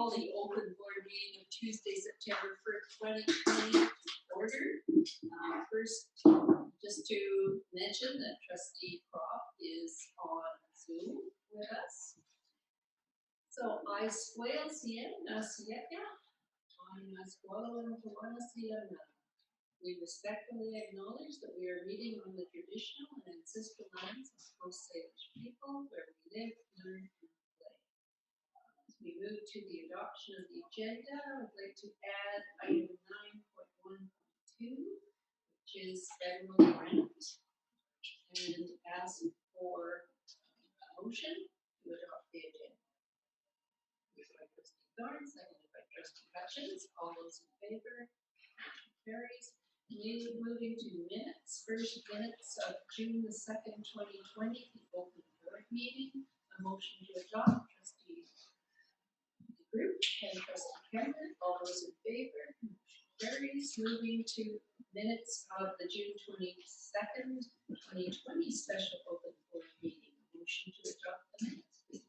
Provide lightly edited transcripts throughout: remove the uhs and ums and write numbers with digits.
call the open board meeting of Tuesday, September 1st, 2020 order. First, just to mention that Trustee Croft is on Zoom with us. So I squeal siena siena, I squalo and tawana siena. We respectfully acknowledge that we are meeting on the traditional and ancestral lands of Coast Salish people where we live, learn, and play. As we move to the adoption of the agenda, I would like to add item 9.1.2, which is federal grant, and ask for a motion to adopt the agenda. Moved by Trustee Thorne, seconded by Trustee Hutchins. All those in favor? Motion carries. Moving to minutes. First, minutes of June the 2nd, 2020, the open board meeting. A motion to adopt. Trustee Group and Trustee Cameron. All those in favor? Motion carries. Moving to minutes of the June 22nd, 2020 special open board meeting. A motion to adopt the minutes, please.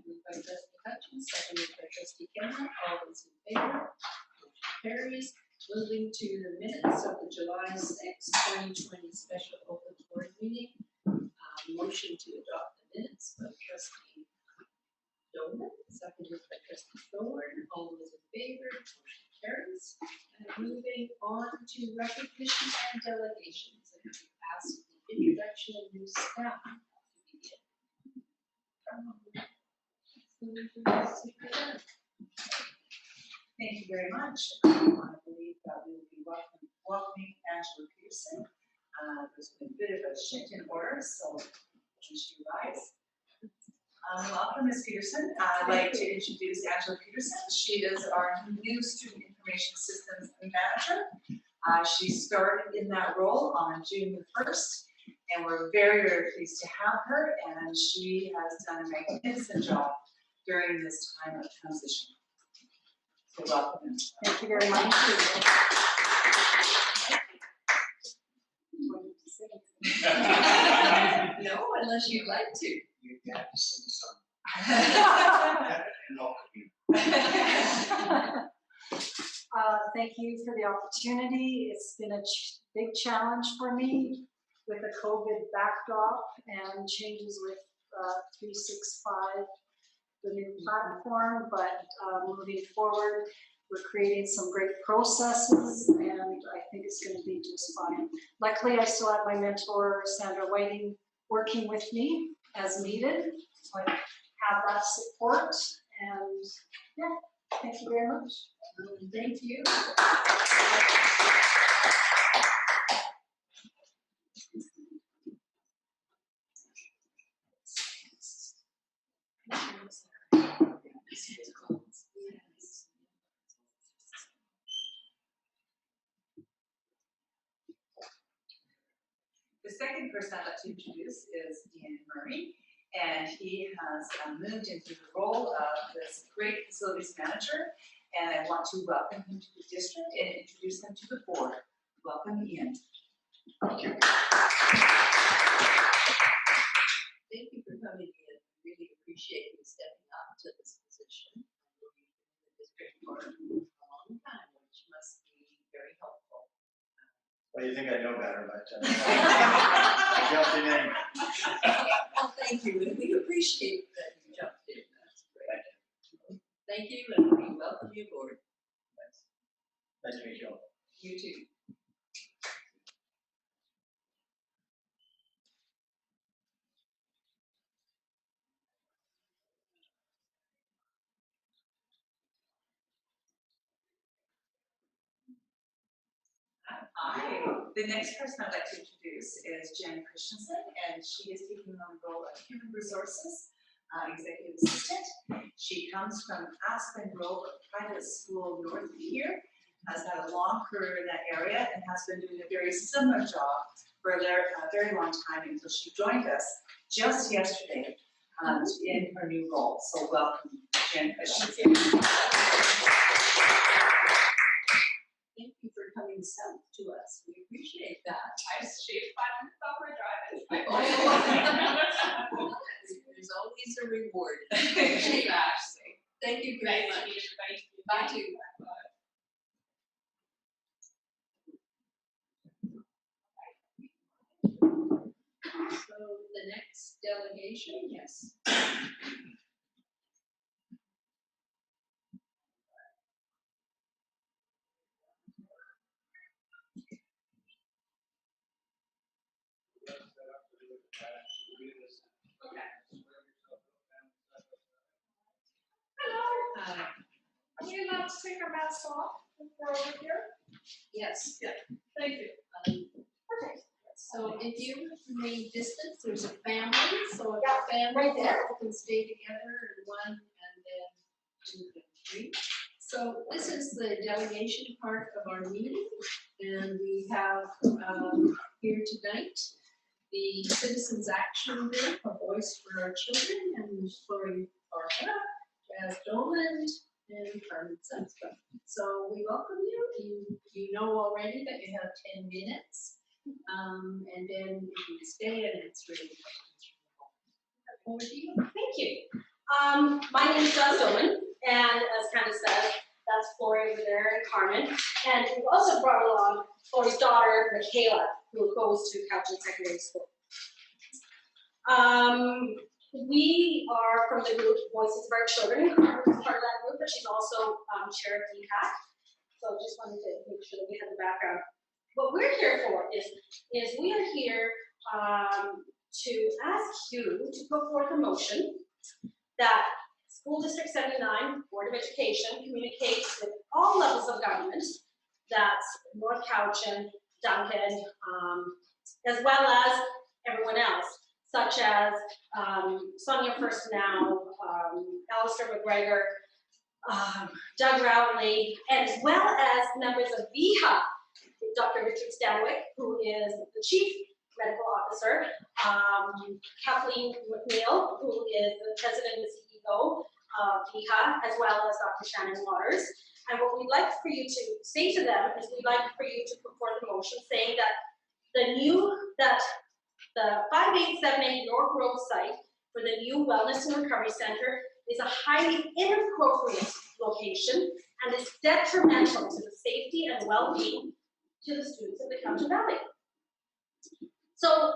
Moved by Trustee Hutchins, seconded by Trustee Cameron. All those in favor? Motion carries. Moving to the minutes of the July 6th, 2020 special open board meeting. Motion to adopt the minutes by Trustee Dolan, seconded by Trustee Thorne. All those in favor? Motion carries. And moving on to recognition and delegations. And we ask the introduction of new staff to begin. Thank you very much. I believe that we will be welcoming Angela Peterson. There's been a bit of a shift in order, so when she arrives. Welcome, Ms. Peterson. I'd like to introduce Angela Peterson. She is our new Student Information Systems Manager. She started in that role on June the 1st, and we're very, very pleased to have her, and she has done a magnificent job during this time of transition. So welcome. Thank you very much. No, unless you'd like to. You have to sing a song. Thank you for the opportunity. It's been a big challenge for me with the COVID backdrop and changes with 365. The new platform, but moving forward, we're creating some great processes, and I think it's going to be just fine. Luckily, I still have my mentor, Sandra Whiting, working with me as needed, so I have that support, and yeah, thank you very much. Thank you. The second person I'd like to introduce is Ian Murray, and he has moved into the role of this great facilities manager, and I want to welcome him to the district and introduce him to the board. Welcome, Ian. Thank you. Thank you for coming in. Really appreciate you stepping up to this position. You've been in the district for a long time, which must be very helpful. Well, you think I know better, but I jumped in. Well, thank you, and we appreciate that you jumped in. That's great. Thank you, and we welcome you aboard. Nice to meet you all. You too. Hi. The next person I'd like to introduce is Jen Christensen, and she is taking on the role of Human Resources Executive Assistant. She comes from Aspen Grove Private School north of here, has had a long career in that area, and has been doing a very similar job for a very long time until she joined us just yesterday in her new role. So welcome, Jen Christensen. Thank you for coming south to us. We appreciate that. I shaved 5 minutes off my drive. Oh. There's always a reward. Actually. Thank you very Nice to much. meet everybody. Bye too. So the next delegation, yes. Hello, Uh, are we allowed to take our masks off if we're over here? yes. Thank you. Okay. So if you remain distant, there's a family, so if Yeah, a family right there. can stay together in one and then two and three. So this is the delegation part of our meeting, and we have here tonight the Citizens Action Group, A Voice for Our Children, and Lori Barba, Jazz Dolan, and Carmen Sunstrom. So we welcome you. You know already that you have 10 minutes. And then you can stay and answer any questions. Over to you. Thank you. My name is Jazz Dolan, and as Candace said, that's Lori over there and Carmen. And we've also brought along Lori's daughter, Michaela, who goes to Cowichan Secondary School. We are from the group Voices of Our Children. Carmen's part of that group, but she's also chair of DPAC. So just wanted to make sure that we had the background. What we're here for is we are here to ask you to put forth a motion that School District 79 Board of Education communicates with all levels of government, that's North Cowichan, Duncan, as well as everyone else, such as Sonia First Now, Alistair McGregor, Doug Rowley, as well as members of VIHA, Dr. Richard Stanwyck, who is the Chief Medical Officer, Kathleen McNeil, who is the President and CEO of VIHA, as well as Dr. Shannon Waters. And what we'd like for you to say to them is we'd like for you to put forth a motion saying that the 5878 York Road site for the new Wellness and Recovery Center is a highly inappropriate location and is detrimental to the safety and well-being to the students of the Cowichan Valley. So,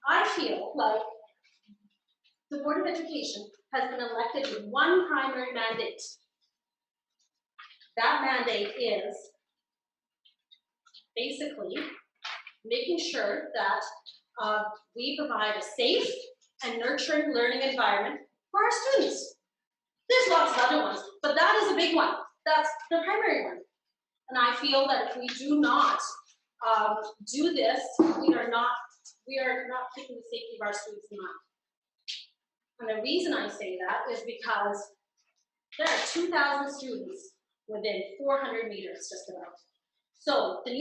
I feel like the Board of Education has been elected with one primary mandate. That mandate is basically making sure that we provide a safe and nurturing learning environment for our students. There's lots of other ones, but that is a big one. That's the primary one. And I feel that if we do not do this, we are not keeping the safety of our students in mind. And the reason I say that is because there are 2,000 students within 400 meters just about. So the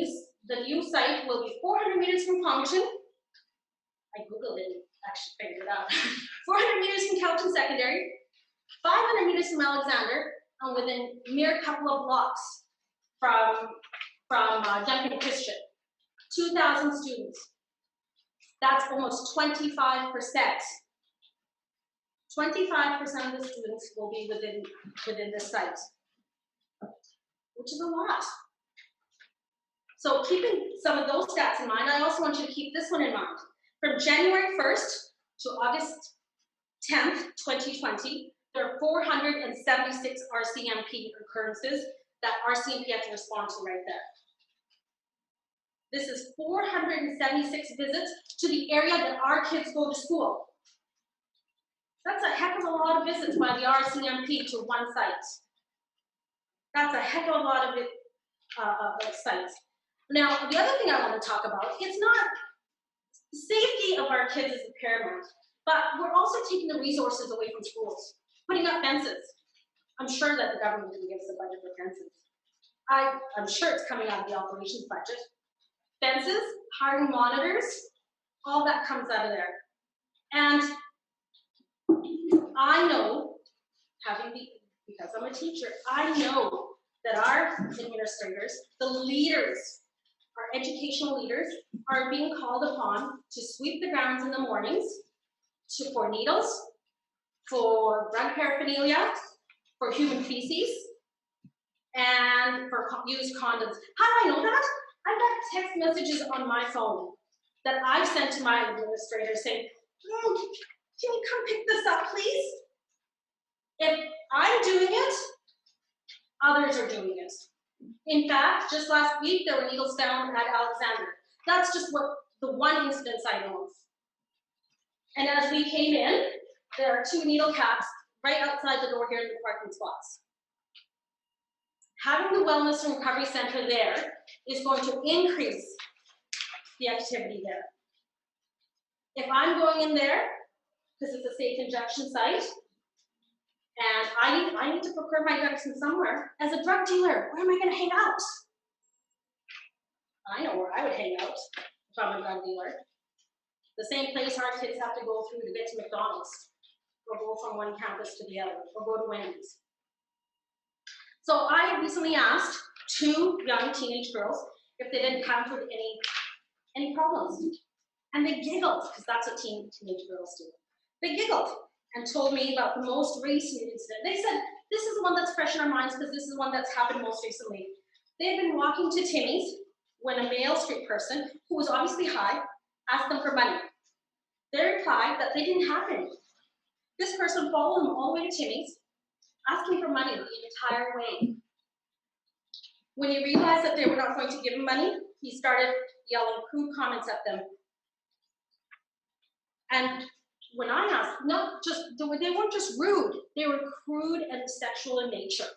new site will be 400 meters from Cowichan. I Googled it and actually figured it out. 400 meters from Cowichan Secondary, 500 meters from Alexander, and within a mere couple of blocks from Duncan Christian. 2,000 students. That's almost 25%. 25% of the students will be within this site, which is a lot. So keeping some of those stats in mind, I also want you to keep this one in mind. From January 1st to August 10th, 2020, there are 476 RCMP occurrences that RCMP had to respond to right there. This is 476 visits to the area that our kids go to school. That's a heck of a lot of visits by the RCMP to one site. That's a heck of a lot of sites. Now, the other thing I want to talk about, it's not the safety of our kids is paramount, but we're also taking the resources away from schools, putting up fences. I'm sure that the government can give us a budget for fences. I'm sure it's coming out of the operations budget. Fences, hiring monitors, all that comes out of there. And I know, because I'm a teacher, I know that our administrators, the leaders, our educational leaders, are being called upon to sweep the grounds in the mornings, to pour needles, for drug paraphernalia, for human feces, and for used condoms. How do I know that? I've got text messages on my phone that I've sent to my administrator saying, can you come pick this up, please? If I'm doing it, others are doing it. In fact, just last week, there were needles found at Alexander. That's just what the one instance I know of. And as we came in, there are 2 needle caps right outside the door here in the parking spots. Having the Wellness and Recovery Center there is going to increase the activity there. If I'm going in there, because it's a safe injection site, and I need to procure my drugs from somewhere, as a drug dealer, where am I gonna hang out? I know where I would hang out if I'm a drug dealer. The same place our kids have to go through to get to McDonald's, or go from one campus to the other, or go to Wendy's. So I recently asked 2 young teenage girls if they had encountered any problems. And they giggled, because that's what teenage girls do. They giggled and told me about the most recent incident. They said, this is the one that's fresh in our minds because this is the one that's happened most recently. They had been walking to Timmy's when a male street person, who was obviously high, asked them for money. They replied that they didn't have any. This person followed them all the way to Timmy's, asking for money the entire way. When he realized that they were not going to give him money, he started yelling crude comments at them. And when I asked, they weren't just rude, they were crude and sexual in nature.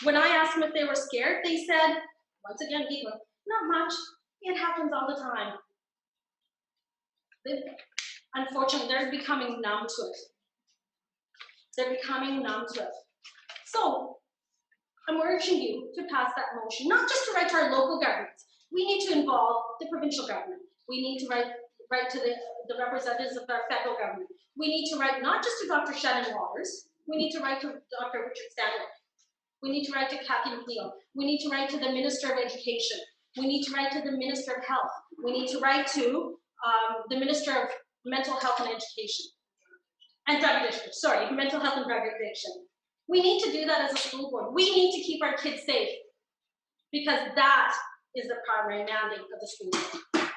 When I asked them if they were scared, they said, once again, not much, it happens all the time. Unfortunately, they're becoming numb to it. They're becoming numb to it. So, I'm urging you to pass that motion, not just to write to our local governments. We need to involve the provincial government. We need to write to the representatives of our federal government. We need to write not just to Dr. Shannon Waters, we need to write to Dr. Richard Stanley. We need to write to Kathy McNeil. We need to write to the Minister of Education. We need to write to the Minister of Health. We need to write to the Minister of Mental Health and Education. And drug addiction, sorry, mental health and drug addiction. We need to do that as a school board. We need to keep our kids safe because that is the primary mandate of the school board.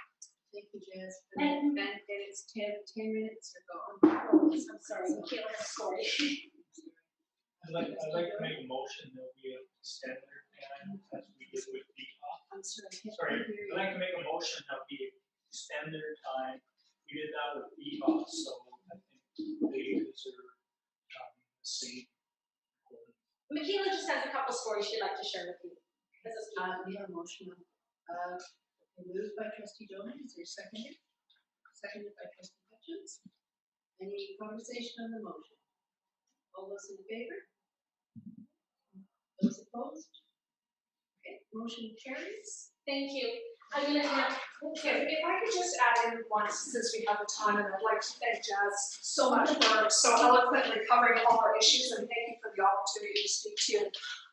Thank you, Jazz. And it's 10 minutes are gone. I'm sorry, Michaela has a story. I'd like to make a motion that we extend their time as we did with VHOP. I'm sorry, I can't Sorry, hear you. I'd like to make a motion that we extend their time. We did that with VHOP, so I think they deserve the same. Michaela just has a couple stories she'd like to share with you. We have a motion moved by trustee Dolan, is there seconded? Seconded by trustee Hutchins. Any conversation on the motion? All those in favor? Those opposed? Okay, motion carries. Thank you. I'm gonna have, Okay, if I could just add in once, since we have the time, and I'd like to thank Jazz so much for so eloquently covering all our issues, and thank you for the opportunity to speak to you.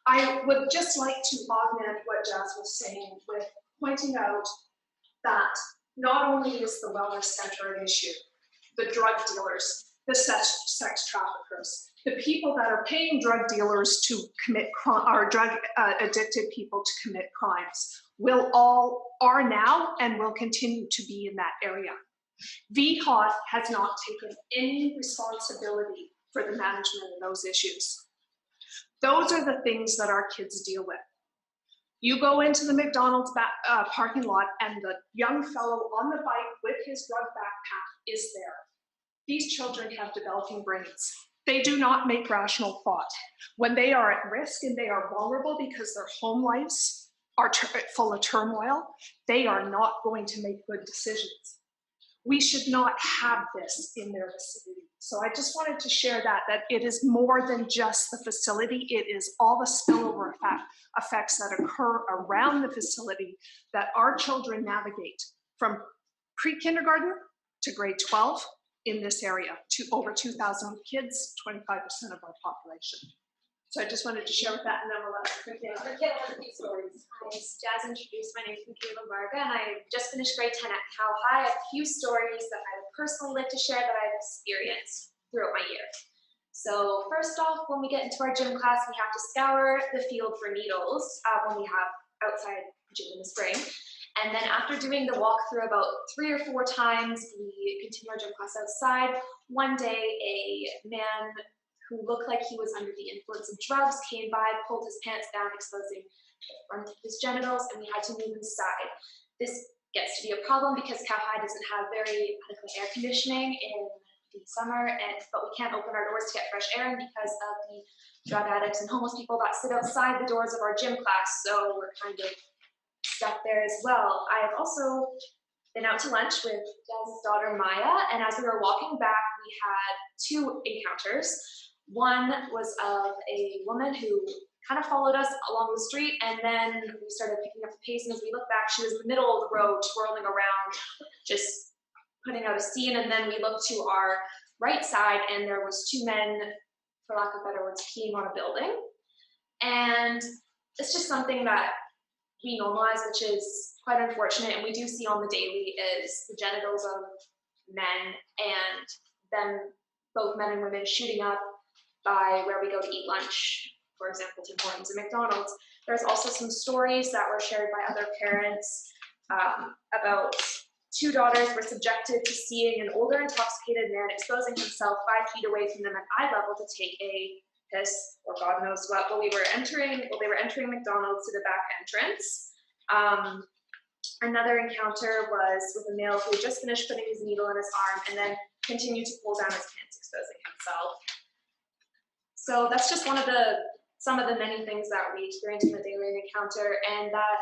I would just like to augment what Jazz was saying with pointing out that not only is the wellness center an issue, the drug dealers, the sex traffickers, the people that are paying drug dealers to commit crime, or drug addicted people to commit crimes, are now and will continue to be in that area. VHOT has not taken any responsibility for the management of those issues. Those are the things that our kids deal with. You go into the McDonald's parking lot and the young fellow on the bike with his drug backpack is there. These children have developing brains. They do not make rational thought. When they are at risk and they are vulnerable because their home lives are full of turmoil, they are not going to make good decisions. We should not have this in their vicinity. So I just wanted to share that it is more than just the facility. It is all the spillover effects that occur around the facility that our children navigate from pre-kindergarten to grade 12 in this area, to over 2,000 kids, 25% of our population. So I just wanted to share with that, and then we'll let Michaela has a few stories. Hi, as Jazz introduced, my name is Michaela Varga, and I just finished grade 10 at Cal High. I have a few stories that I would personally like to share that I've experienced. throughout my year. So first off, when we get into our gym class, we have to scour the field for needles when we have outside gym in the spring. And then after doing the walkthrough about 3 or 4 times, we continue our gym class outside. One day, a man who looked like he was under the influence of drugs came by, pulled his pants down, exposing the front of his genitals, and we had to move inside. This gets to be a problem because Cow High doesn't have very adequate air conditioning in the summer, but we can't open our doors to get fresh air because of the drug addicts and homeless people that sit outside the doors of our gym class, so we're kind of stuck there as well. I have also been out to lunch with Jaz's daughter Maya, and as we were walking back, we had 2 encounters. One was of a woman who kind of followed us along the street, and then we started picking up the pace, and as we looked back, she was in the middle of the road, twirling around, just putting out a scene, and then we looked to our right side, and there was 2 men, for lack of better words, peeing on a building. And it's just something that we normalize, which is quite unfortunate, and we do see on the daily is the genitals of men, and then both men and women shooting up by where we go to eat lunch, for example, Tim Hortons and McDonald's. There's also some stories that were shared by other parents about 2 daughters were subjected to seeing an older intoxicated man exposing himself 5 feet away from them at eye level to take a piss or God knows what. They were entering McDonald's to the back entrance. Another encounter was with a male who had just finished putting his needle in his arm and then continued to pull down his pants, exposing himself. So that's just some of the many things that we experience in the daily encounter, and that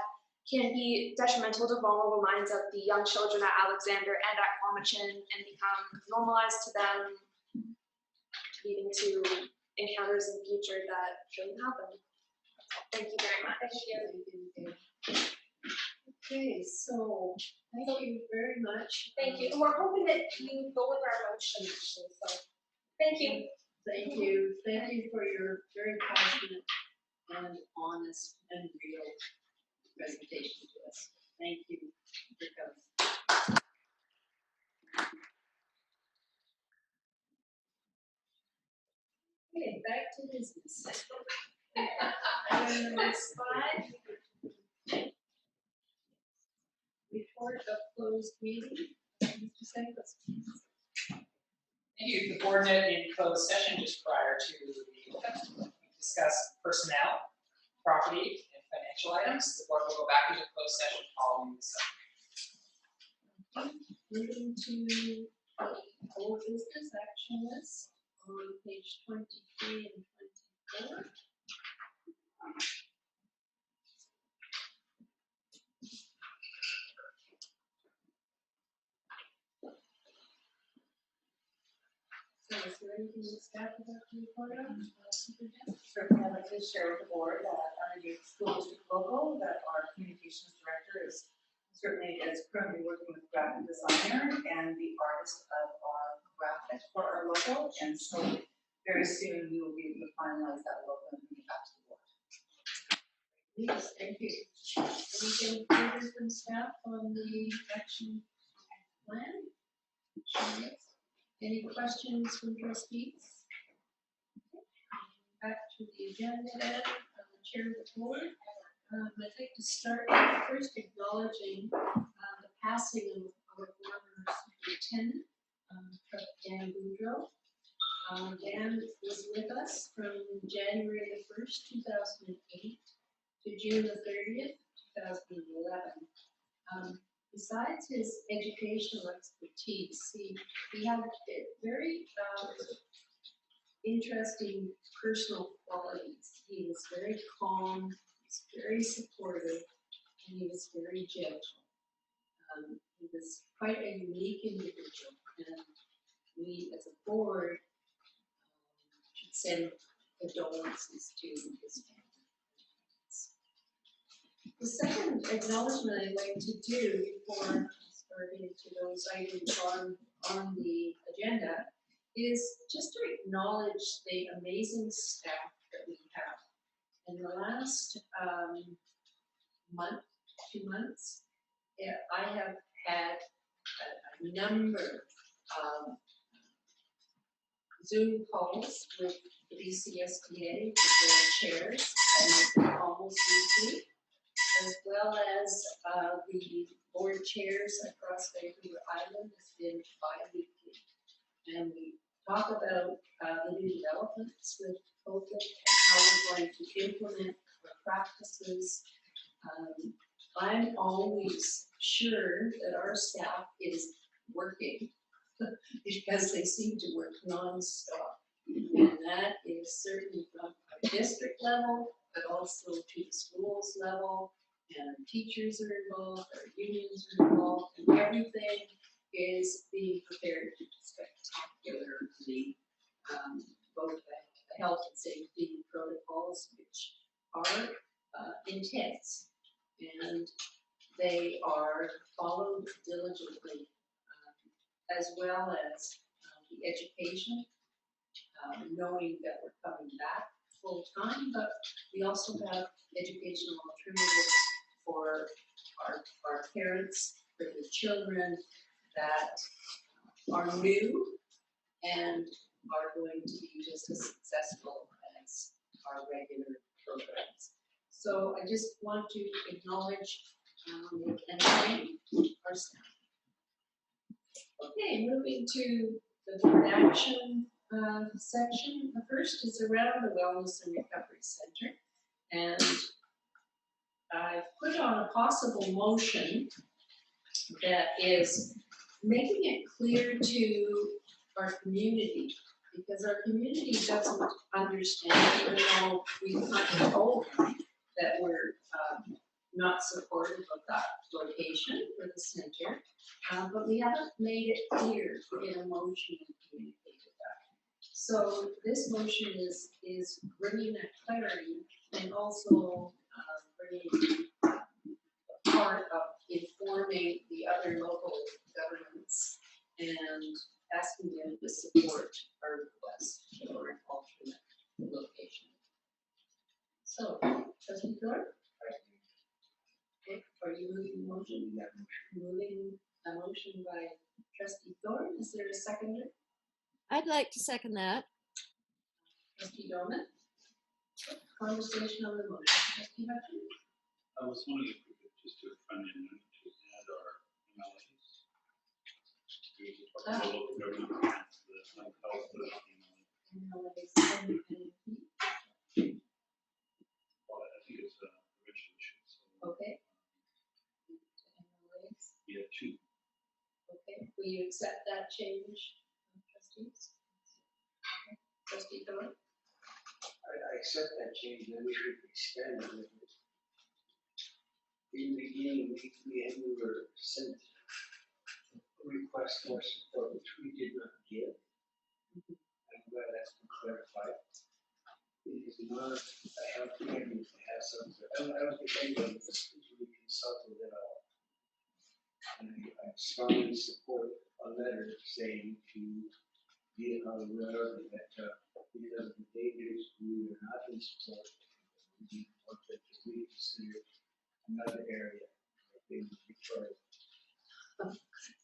can be detrimental to vulnerable minds of the young children at Alexander and at Quamachin and become normalized to them, leading to encounters in the future that shouldn't happen. Thank you very much. Thank you. Okay, so thank you very much. Thank you. And we're hoping that you go with our motion, actually, so thank you. Thank you. Thank you for your very passionate and honest and real presentation to us. Thank you for coming. Okay, back to business. Item number 5. Report of closed meeting. Mr. Santos. Thank you. The board met in closed session just prior to the event. We discussed personnel, property, and financial items. The board will go back into closed session following this. Moving to old business action list on page 23 and 24. So is there anything that staff would like to report on? Certainly, I'd like to share with the board that under the school district logo, that our communications director is currently working with graphic designer and the artist of our graphic for our logo, and so very soon we will be able to finalize that logo and bring it back to the board. Yes, thank you. Anything further from staff on the action plan? Any questions from trustees? Back to the agenda then, the chair of the board. I'd like to start by first acknowledging the passing of our former superintendent, Dan Boudreau. Dan was with us from January the 1st, 2008 to June the 30th, 2011. Besides his educational expertise, he had very interesting personal qualities. He was very calm, he was very supportive, and he was very gentle. He was quite a unique individual, and we as a board should send condolences to his family. The second acknowledgement I'd like to do before starting into those items on the agenda is just to acknowledge the amazing staff that we have. In the last month, 2 months, I have had a number of Zoom calls with the BCSDA, with their chairs, and almost weekly, as well as the board chairs across Vancouver Island has been bi-weekly. And we talk about the new developments with COVID and how we're going to implement our practices. I'm always sure that our staff is working because they seem to work non-stop. And that is certainly from our district level, but also to the schools level, and teachers are involved, our unions are involved, and everything is being prepared to spectacularly, both the health and safety protocols, which are intense, and they are followed diligently, as well as the education, knowing that we're coming back full time, but we also have educational alternatives for our parents, for the children that are new and are going to be just as successful as our regular programs. So I just want to acknowledge and thank our staff. Okay, moving to the board action section. The first is around the Wellness and Recovery Center. And I've put on a possible motion that is making it clear to our community, because our community doesn't understand, even though we've kind of told them that we're not supportive of that location for the center, but we haven't made it clear in a motion and communicated that. So this motion is bringing that clarity and also bringing part of informing the other local governments and asking them to support our request for an alternate location. So, Trustee Thorpe? Okay, are you moving the motion? Yeah. Moving a motion by Trustee Thorpe. Is there a seconder? I'd like to second that. Trustee Dorman? Conversation on the motion. Trustee Hutchins? I was wondering if we could just do a front end to add our MLAs. We just talk about local government grants, the health, well, I think it's a provincial issue, so. Okay. We have two. Okay, will you accept that change, trustees? Okay. Trustee Thorpe? I accept that change, then we should extend it. In the beginning, we were sent a request for support, which we did not give. I'm glad that's been clarified. It is not a health committee to have something. I don't think anybody is really consulted at all. And I strongly support a letter saying to Vietnam Railroad that because of the dangers, we are not in support. We want to reconsider another area in Victoria.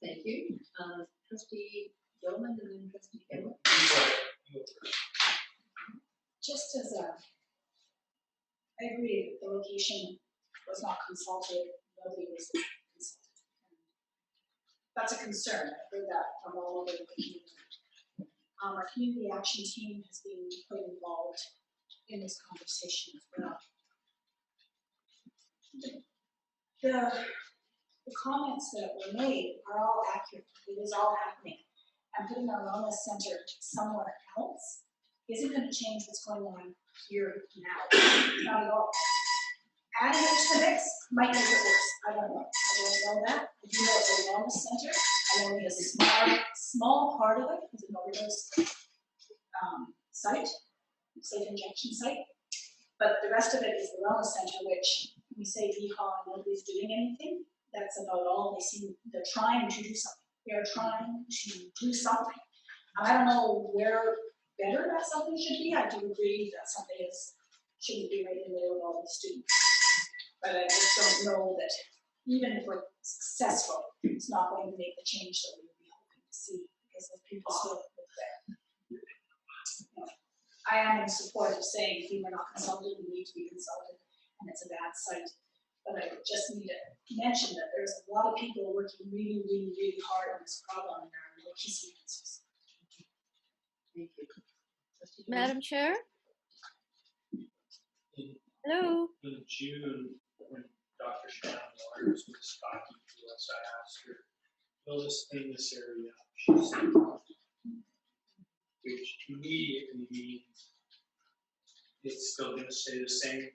Thank you. Trustee Dorman and then Trustee Taylor. Just as I agree, the location was not consulted, nobody was consulted. That's a concern, I've heard that from all over the community. Our community action team has been quite involved in this conversation as well. The comments that were made are all accurate, it is all happening. And putting our wellness center somewhere else isn't going to change what's going on here now, not at all. Adding it to the mix might make it worse, I don't know that. I do know it's a wellness center, and only a small part of it is an overdose site, safe injection site. But the rest of it is the wellness center, which we say VHA, nobody's doing anything. That's about all they seem, they're trying to do something. They're trying to do something. I don't know where better that something should be. I do agree that something shouldn't be right in the middle of all the students. But I just don't know that even if we're successful, it's not going to make the change that we would be hoping to see because those people still live there. I am in support of saying if we were not consulted, we need to be consulted, and it's a bad site. But I just need to mention that there's a lot of people working really, really, really hard on this problem, and there are no easy answers. Thank you. Trustee Jones? Madam Chair? In Hello? in June, when Dr. Shannon Waters was talking to us, I asked her, will this clean this area up? She said, no. Which immediately means it's still gonna stay the same.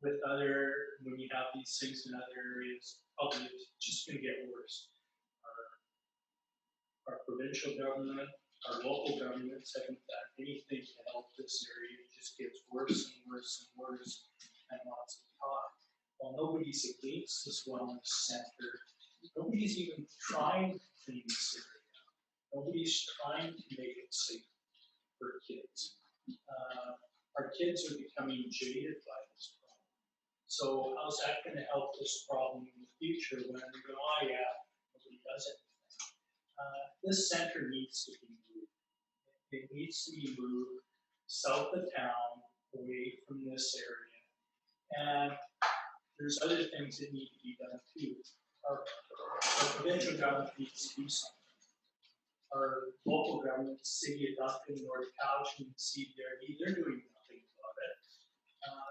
With other, when you have these things in other areas, probably it's just gonna get worse. Our provincial government, our local governments haven't done anything to help this area. It just gets worse and worse and worse, and lots of talk. While nobody's against this wellness center, nobody's even trying to clean this area. Nobody's trying to make it safe for kids. Our kids are becoming jaded by this problem. So how's that gonna help this problem in the future when we go, oh yeah, nobody does anything? This center needs to be moved. It needs to be moved south of town, away from this area. And there's other things that need to be done too. Our provincial government needs to do something. Our local government, City of Duncan, North Couch, and CBRD, they're doing nothing about it.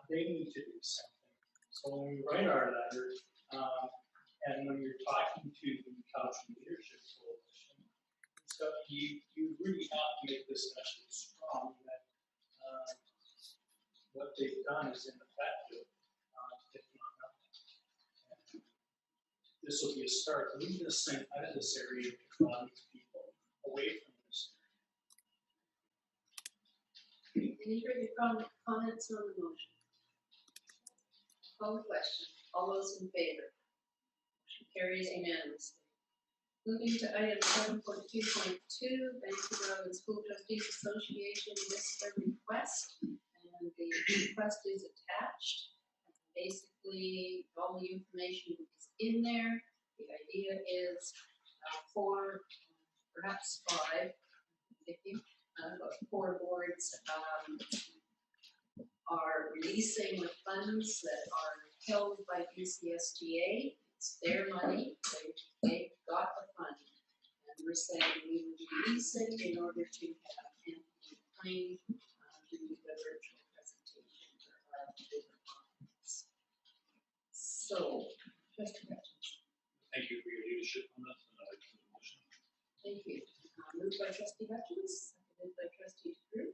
They need to do something. So when we write our letter, and when you're talking to the Couch Leadership Coalition, so you really have to make this message strong that what they've done is ineffective, if not nothing. And this will be a start. Leave this thing out of this area to draw these people away from this. Any further comments on the motion? Call the question. All those in favor? Motion carries unanimously. Moving to item 7.2.2, Vancouver Road School Trustees Association visitor request, and the request is attached. Basically, all the information is in there. The idea is 4, perhaps 5, about 4 boards are releasing the funds that are held by UCSDA. It's their money, they've got the fund. And we're saying we would release it in order to have Anthony McLean do the virtual presentation for our bigger conference. So, Trustee Hutchins. Thank you for your leadership on this, and I like the motion. Thank you. Moved by Trustee Hutchins, seconded by Trustee Groot.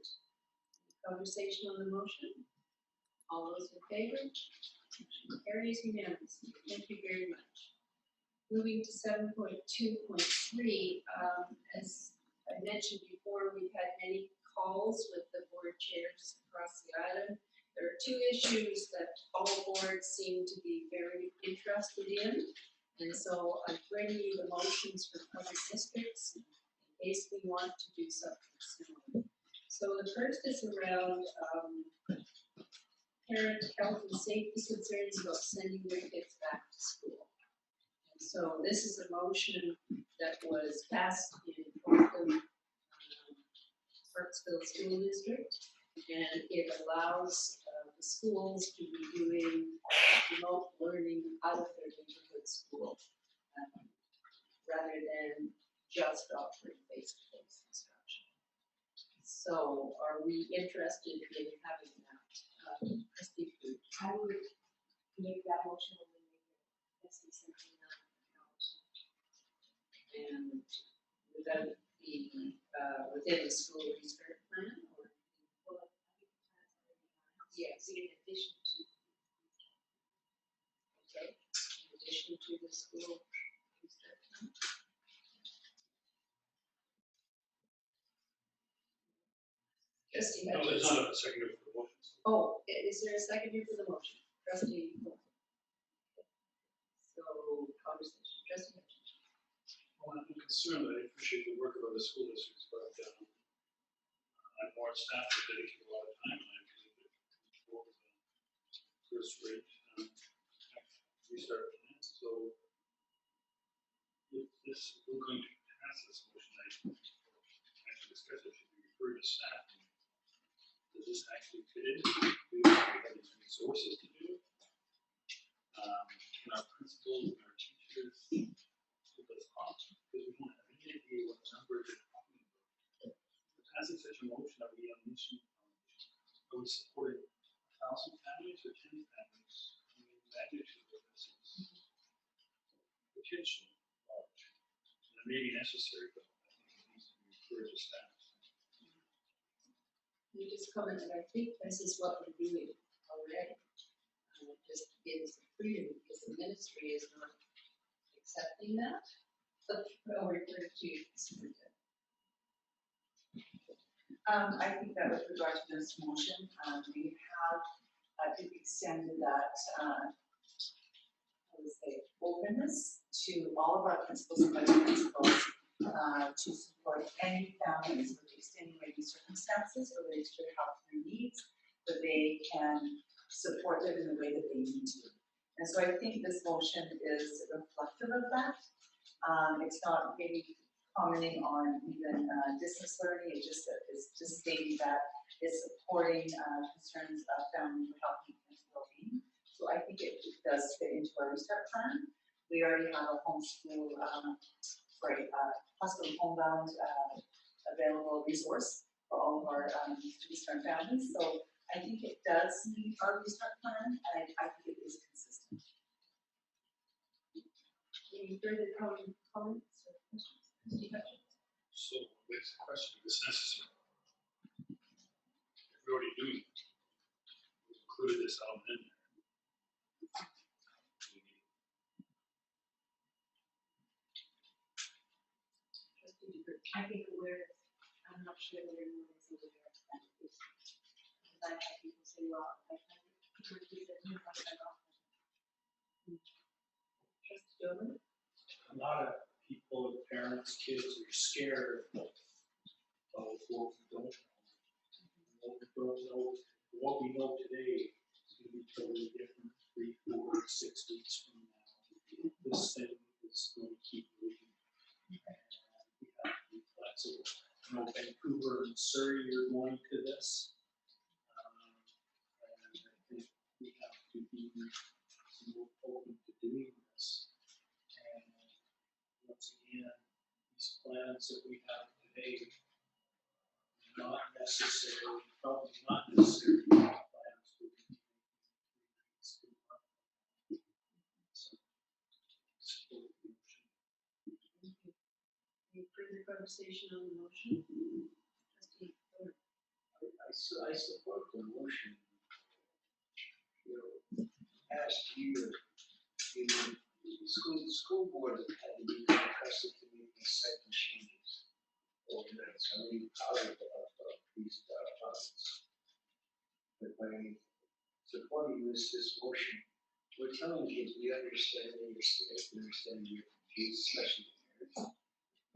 Conversation on the motion. All those in favor? Motion carries unanimously. Thank you very much. Moving to 7.2.3, as I mentioned before, we've had many calls with the board chairs across the island. There are 2 issues that all boards seem to be very interested in. And so I'm bringing you the motions from other districts in case we want to do something similar. So the first is around parent health and safety concerns about sending their kids back to school. And so this is a motion that was passed in Parksville School District, and it allows the schools to be doing remote learning out of their neighborhood school rather than just offering face-to-face instruction. So are we interested in having that? Trustee Groot. I would make that motion when we make it necessary. And would that be within the school restart plan or? Yes. In addition to. Okay, in addition to the school restart plan. Trustee No, Hutchins. there's not a second for the motion. Oh, is there a second here for the motion? Trustee. So, conversation, Trustee Hutchins. Well, I'm concerned. I appreciate the work of other school districts, but I'm more staff to dedicate a lot of time on it because of the first rate restart plan. So if we're going to pass this motion, I have to discuss it, should be referred to staff. this actually fit into? Do we have the resources to do it? Can our principals and our teachers help us out? Because we don't have any idea what numbers they're talking about. We're passing such a motion that we have an issue. Are we supporting 1,000 families or 10 families? I mean, the magnitude of this is potentially large. And it may be necessary, but I think it needs to be referred to staff. You just commented, I think this is what we're doing already. Just gives the freedom because the ministry is not accepting that. But I'll refer to superintendent. I think that with regard to this motion, we have extended that, I would say, openness to all of our principals and budget principals to support any families with extenuating circumstances related to their healthcare needs, that they can support them in the way that they need to. And so I think this motion is reflective of that. It's not maybe commenting on even distance learning, it's just stating that it's supporting concerns of family health and mental well-being. So I think it does fit into our restart plan. We already have a homeschool, hospital homebound available resource for all of our restart families. So I think it does meet our restart plan, and I think it is consistent. Any further comments or questions? So there's a question, if it's necessary. If we're already doing it, we've included this element in there. I think awareness, I'm not sure that everyone is aware of that. Because I've had people say, well, I've had people do that, you know, that often. Trustee Dolan? A lot of people, parents, kids are scared of what we don't know. What we don't know, what we know today is going to be totally different 3, 4, 6 weeks from now. This thing is going to keep moving. We have to be flexible. I know Vancouver and Surrey are going to this. And I think we have to be more open to doing this. And once again, these plans that we have today, not necessarily, probably not necessarily plans for the next 2 months. So, support the motion. Any further conversation on the motion? Trustee Dolan? I support the motion. You know, past year, the school board had to be requested to make these type of changes overnight. So I'm really proud of these funds. But by supporting this motion, we're telling kids we understand your state, we understand your kids, especially parents.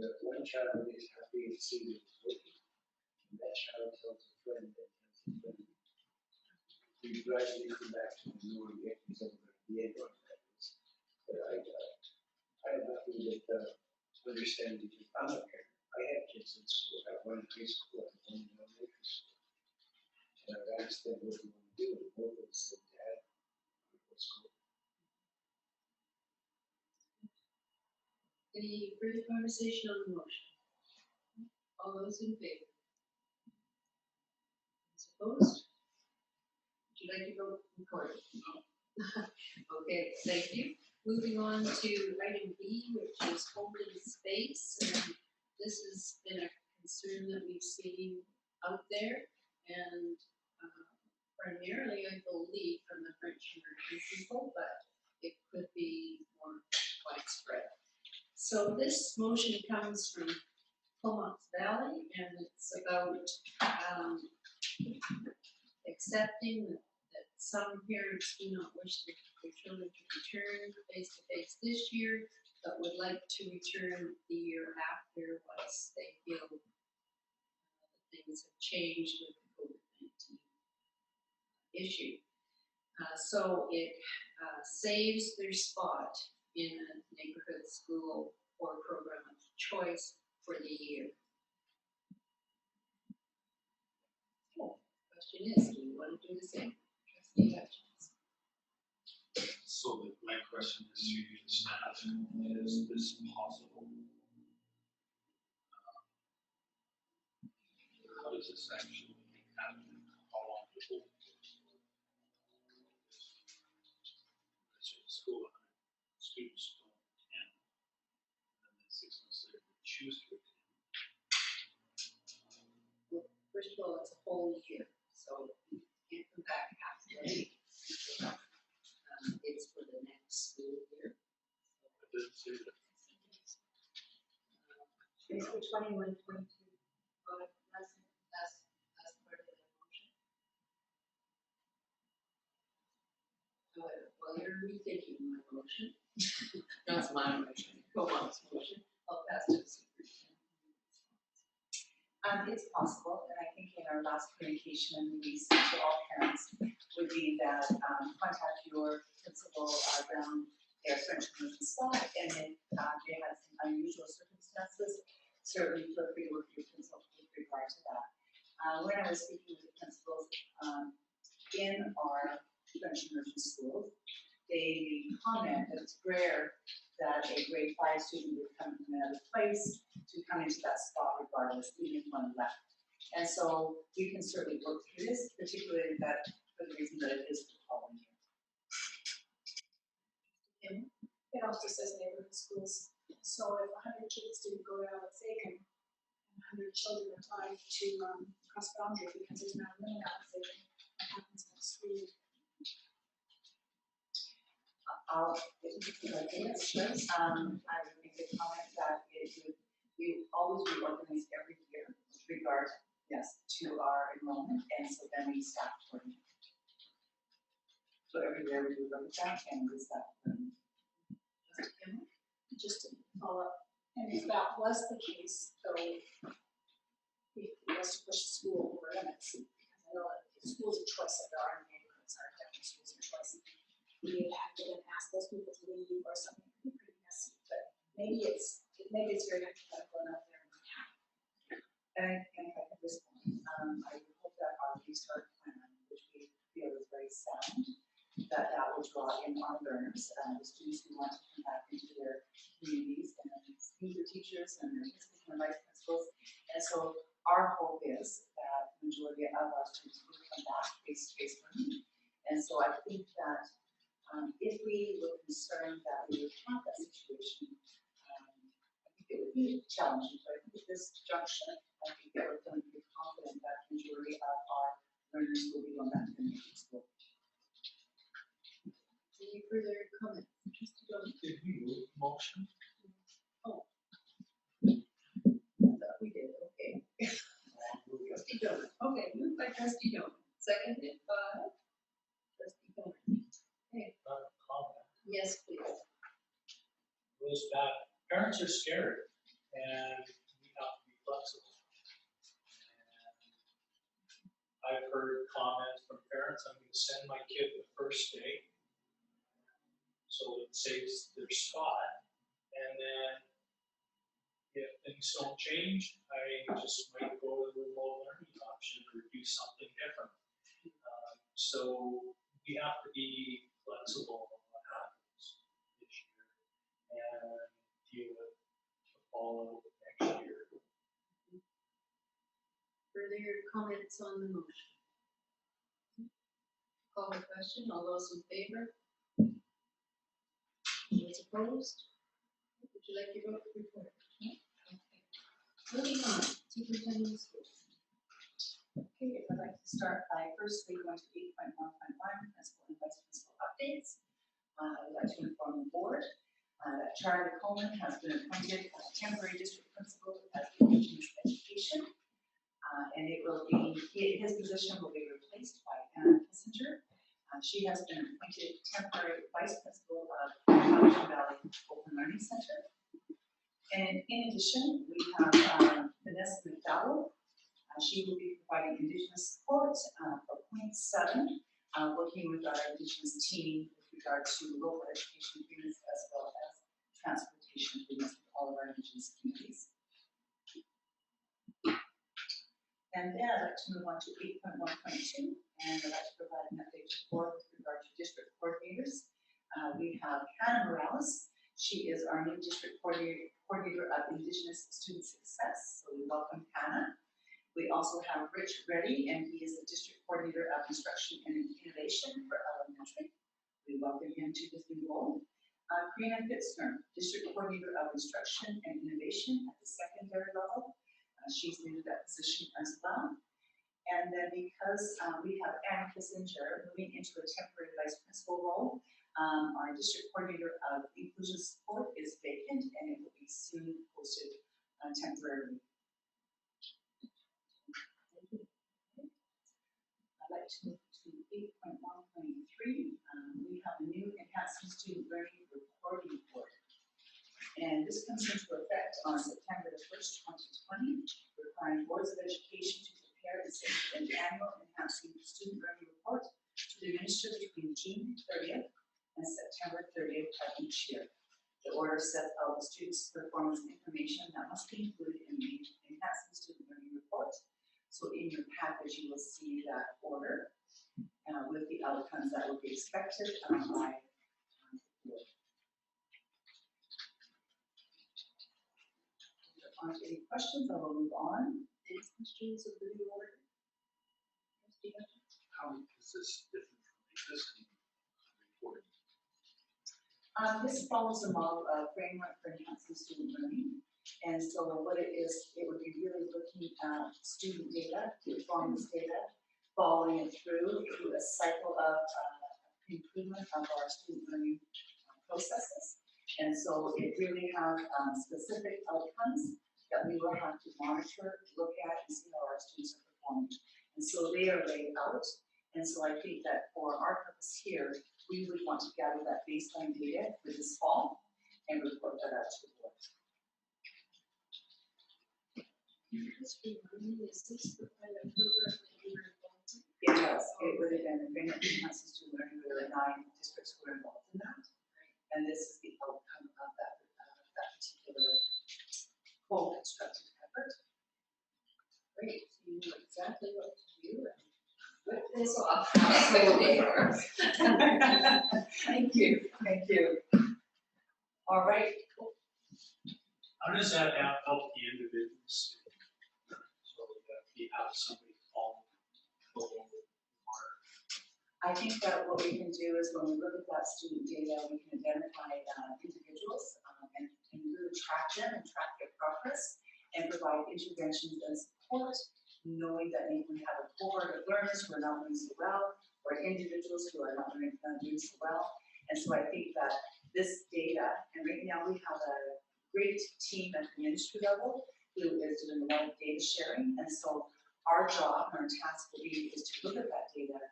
But one child is happy to see that it's working. And that child tells a friend that tells a friend. We gradually come back to the norm, yet we don't know the end on that is. But I have nothing but understanding because I'm a parent. I have kids in school. I have one in high school, I have one in elementary school. And I've asked them what they want to do, and both of them said, Dad, I want to go to school. Any further conversation on the motion? All those in favor? Those opposed? Would you like to go record? Okay, thank you. Moving on to item B, which is open space. And this has been a concern that we've seen out there, and primarily, I believe, from the French American people, but it could be more widespread. So this motion comes from Comox Valley, and it's about accepting that some parents do not wish their children to return face-to-face this year, but would like to return the year after once they feel things have changed with the COVID-19 issue. So it saves their spot in a neighborhood school or program of choice for the year. Question question is, do we want to do the same? Trustee Hutchins. So my question is to you, the staff, is this possible? How does this actually happen? How long will it take? School, students don't attend, and then 6 months later, they choose to attend. Well, first of all, it's a whole year, so you can't come back halfway. It's for the next school year. I didn't say that. Basically 21, 22. But that's part of the motion. While you're rethinking my motion, that's my motion, Como's motion, I'll pass to the superintendent. It's possible, and I think in our last communication we sent to all parents would be that contact your principal around their French immersion spot, and if they had some unusual circumstances, certainly feel free to work with your principal with regard to that. When I was speaking with the principals in our French immersion schools, they made comment that it's rare that a grade 5 student would come from another place to come into that spot regardless, even if one left. And so we can certainly work through this, particularly that for the reason that it is the following year. It also says neighborhood schools, so if 100 kids didn't go to Alex Aiken, and 100 children applied to cross boundary because there's now no Alex Aiken, what happens next school year? I would make a comment that we always reorganize every year with regard, yes, to our enrollment, and so then we staff accordingly. So every year we do look at that and we staff accordingly. Just to follow up, and if that was the case, though, if it was to push the school over limits, because I know that schools of choice that there are in neighborhoods are definitely schools of choice. We have to then ask those people to leave or something, it could be pretty messy, but maybe it's very hypothetical and out there. And if I could respond, I would hope that our restart plan, which we feel is very sound, that would draw in our learners, the students who want to come back into their communities and meet their teachers and their principals and vice principals. And so our hope is that the majority of our students will come back face-to-face learning. And so I think that if we were concerned that we would have that situation, I think it would be challenging. But I think at this juncture, I think that we're feeling pretty confident that the majority of our learners will be going back to the main school. Any further comments? Did we move the motion? Oh. I thought we did, okay. Trustee Dolan, okay, moved by Trustee Dolan, seconded by Trustee Dolan. Okay, Comment. yes, please. Was that parents are scared and we have to be flexible. And I've heard comments from parents, I'm gonna send my kid the first day, so it saves their spot. And then if things don't change, I just might go to the remote learning option or do something different. So we have to be flexible on what happens this year and deal with the fallout next year. Further comments on the motion? Call the question, all those in favor? Those opposed? Would you like your vote report? No? Okay. Moving on, superintendent of schools. Okay, I'd like to start by firstly going to 8.1.1, principal and vice principal updates. I would like to inform the board that Charlie Coleman has been appointed as temporary district principal at Indigenous Education. And it will be, his position will be replaced by Anna Kissinger. She has been appointed temporary vice principal of Cowichan Valley Open Learning Center. And in addition, we have Vanessa McDowell. She will be providing Indigenous support for point 7, working with our Indigenous team with regard to local education agreements as well as transportation agreements with all of our Indigenous communities. And then I'd like to move on to 8.1.2, and I'd like to provide an update to the board with regard to district coordinators. We have Hannah Morales. She is our new district coordinator of Indigenous Student Success, so we welcome Hannah. We also have Rich Reddy, and he is the district coordinator of Instruction and Innovation for elementary. We welcome him to this new role. Karina Fitzner, district coordinator of Instruction and Innovation at the secondary level. She's new to that position as well. And then because we have Anne Kissinger moving into a temporary vice principal role, our district coordinator of inclusion support is vacant and it will be soon posted temporarily. I'd like to move to 8.1.3. We have a new enhancing student learning reporting board. And this comes into effect on September 1st, 2020, requiring boards of education to prepare and submit an annual enhancing student learning report to be administered between June 30th and September 30th of each year. The order sets out the students' performance information that must be included in the enhancing student learning report. So in your package, you will see that order with the outcomes that will be expected by the board. On to any questions, I will move on. Any questions of the new order? How is this different from the existing reporting? This follows the model of framework for enhancing student learning. And so what it is, it would be really looking at student data, performance data, following it through a cycle of improvement of our student learning processes. And so it really has specific outcomes that we will have to monitor, look at, and see how our students are performing. And so they are laid out. And so I think that for our purpose here, we would want to gather that baseline data for this fall and report that out to the board. Is this the kind of program that you were involved in? It does. It would have been a framework for enhancing student learning. There were 9 districts who were involved in that. And this is the outcome of that particular co-constructed effort. Great, so you know exactly what to do and whip this off. Thank you. Thank you. All right. How does that help the individuals? So that we have somebody call I think that what we can do is when we look at that student data, we can identify individuals and really track them and track their progress and provide interventions and support, knowing that maybe we have a cohort of learners who are not doing so well, or individuals who are not doing so well. And so I think that this data, and right now we have a great team at the ministry level who is doing a lot of data sharing. And so our job and our task will be is to look at that data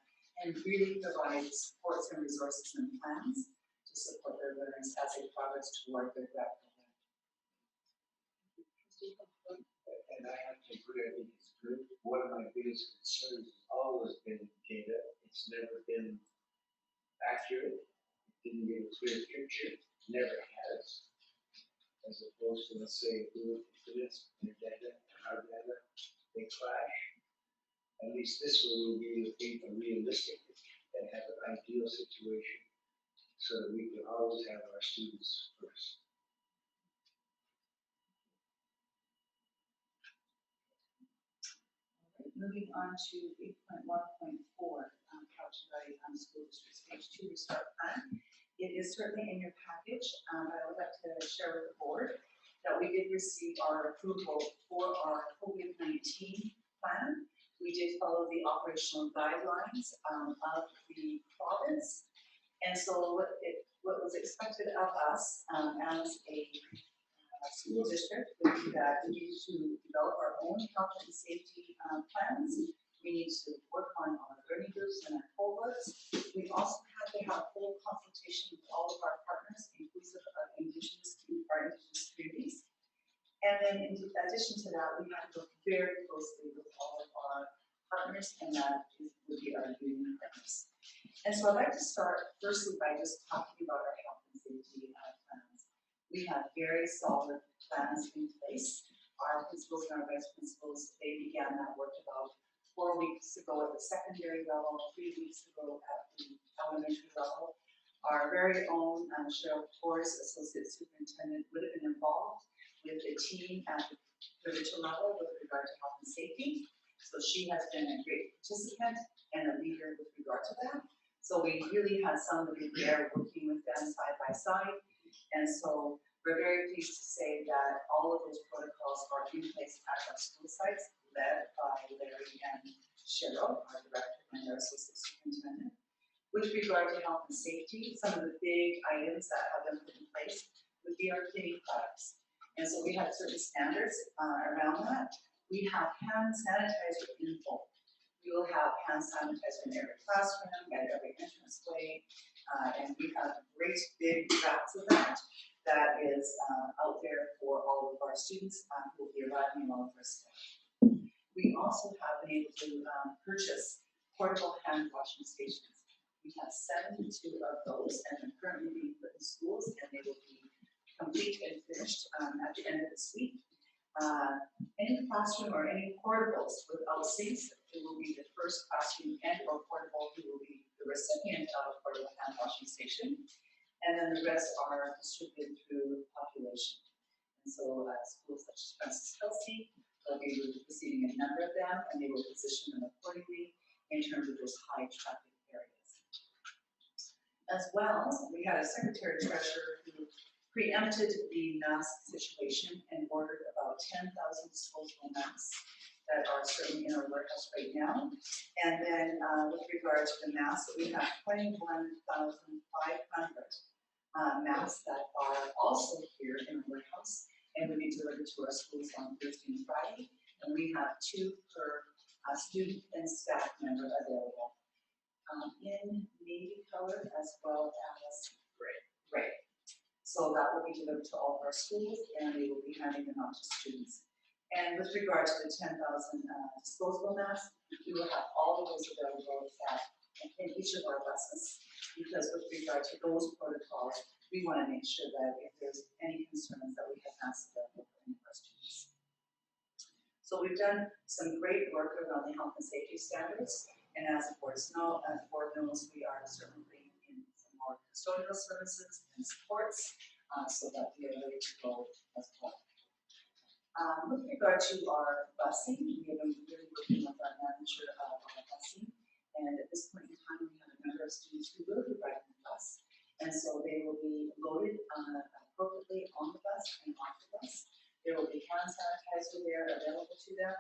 and really provide supports and resources and plans to support their learners as they progress toward their grad program. And I have to agree, I think it's good. One of my biggest concerns has always been data. It's never been accurate. It didn't give a clear picture, never has. As opposed to, let's say, Google Incidents, their data, and our data, they clash. At least this way will be able to paint a realistic and have an ideal situation so that we can always have our students first. Moving on to 8.1.4, Crouch Valley School District Stage 2 Restart Plan. It is certainly in your package. I would like to share with the board that we did receive our approval for our COVID-19 plan. We did follow the operational guidelines of the province. And so what was expected of us as a school district would be that we need to develop our own health and safety plans. We need to work on our learning groups and our cohorts. We also have to have full consultation with all of our partners, inclusive of our indigenous communities. And then in addition to that, we have to work very closely with all of our partners, and that would be our union partners. And so I'd like to start firstly by just talking about our health and safety plans. We have very solid plans in place. our principals and our vice principals, they began that work about 4 weeks ago at the secondary level, 3 weeks ago at the elementary level. Our very own Cheryl Forrest, Associate Superintendent, would have been involved with the team at the provincial level with regard to health and safety. So she has been a great participant and a leader with regard to that. So we really had somebody there working with them side by side. And so we're very pleased to say that all of those protocols are in place at our school sites, led by Larry and Cheryl, our director and our associate superintendent. With regard to health and safety, some of the big items that have been put in place would be our cleaning products. And so we have certain standards around that. We have hand sanitizer in full. We will have hand sanitizer in every classroom, at every entranceway, and we have great big vats of that that is out there for all of our students who will be arriving along the first day. We also have been able to purchase portable hand washing stations. We have 72 of those, and they're currently being put in schools, and they will be complete and finished at the end of this week. Any classroom or any portables without sinks, it will be the first classroom and or portable who will be the recipient of a portable hand washing station. And then the rest are distributed through population. And so schools such as Francis Kelsey, they'll be receiving a number of them, and they will position them accordingly in terms of those high traffic areas. As well, we had a secretary treasurer who preempted the mask situation and ordered about 10,000 disposable masks that are certainly in our warehouse right now. And then with regard to the masks, we have 21,500 masks that are also here in the warehouse and will be delivered to our schools on Thursday and Friday. And we have 2 per student and staff member available in navy color as well as gray. So that will be delivered to all of our schools, and they will be handing them out to students. And with regard to the 10,000 disposable masks, we will have all of those available in each of our buses, because with regard to those protocols, we want to make sure that if there's any concerns that we have masks available for any of our students. So we've done some great work around the health and safety standards, and as the board knows, we are certainly in some more custodial services and supports, so that we are ready to go as well. With regard to our busing, we have been really working with our manager of our busing, and at this point in time, we have a number of students who will be riding the bus, and so they will be loaded appropriately on the bus and off the bus. There will be hand sanitizer there available to them.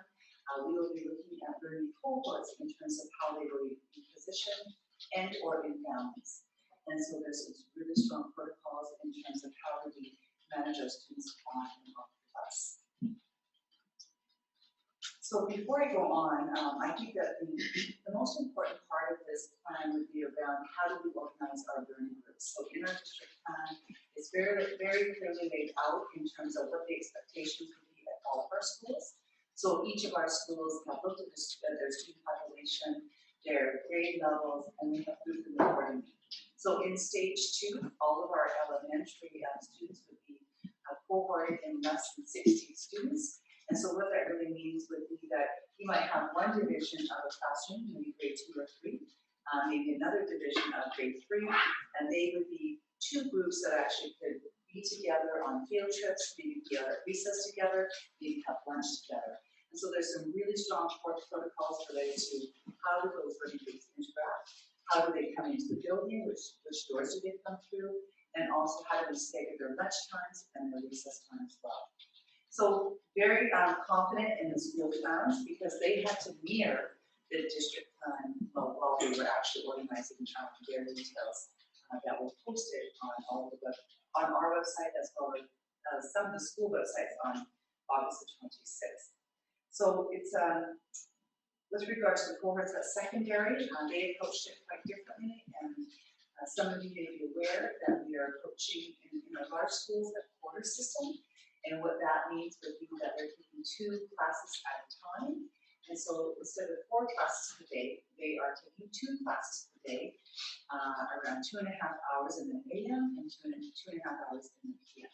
We will be looking at learning cohorts in terms of how they will be positioned and or in families. And so there's some really strong protocols in terms of how do we manage our students on and off the bus. So before I go on, I think that the most important part of this plan would be around how do we organize our learning groups. So in our district plan, it's very, very clearly laid out in terms of what the expectations would be at all of our schools. So each of our schools have looked at their student population, their grade levels, and we have grouped them accordingly. So in stage 2, all of our elementary students would be cohorted in less than 60 students. And so what that really means would be that you might have one division of a classroom, maybe grade 2 or 3, maybe another division of grade 3, and they would be 2 groups that actually could be together on field trips, maybe be at recess together, maybe have lunch together. And so there's some really strong protocols related to how do those learning groups interact, how do they come into the building, which doors do they come through, and also how do we stagger their lunch times and their recess time as well. So very confident in the school plans because they had to mirror the district plan while we were actually organizing their details that were posted on our website as well as some of the school websites on August the 26th. So it's with regard to the cohorts at secondary, they approached it quite differently, and some of you may be aware that we are approaching in our large schools a quarter system. And what that means would be that they're taking 2 classes at a time. And so instead of 4 classes per day, they are taking 2 classes per day, around 2.5 hours in the AM and 2.5 hours in the PM.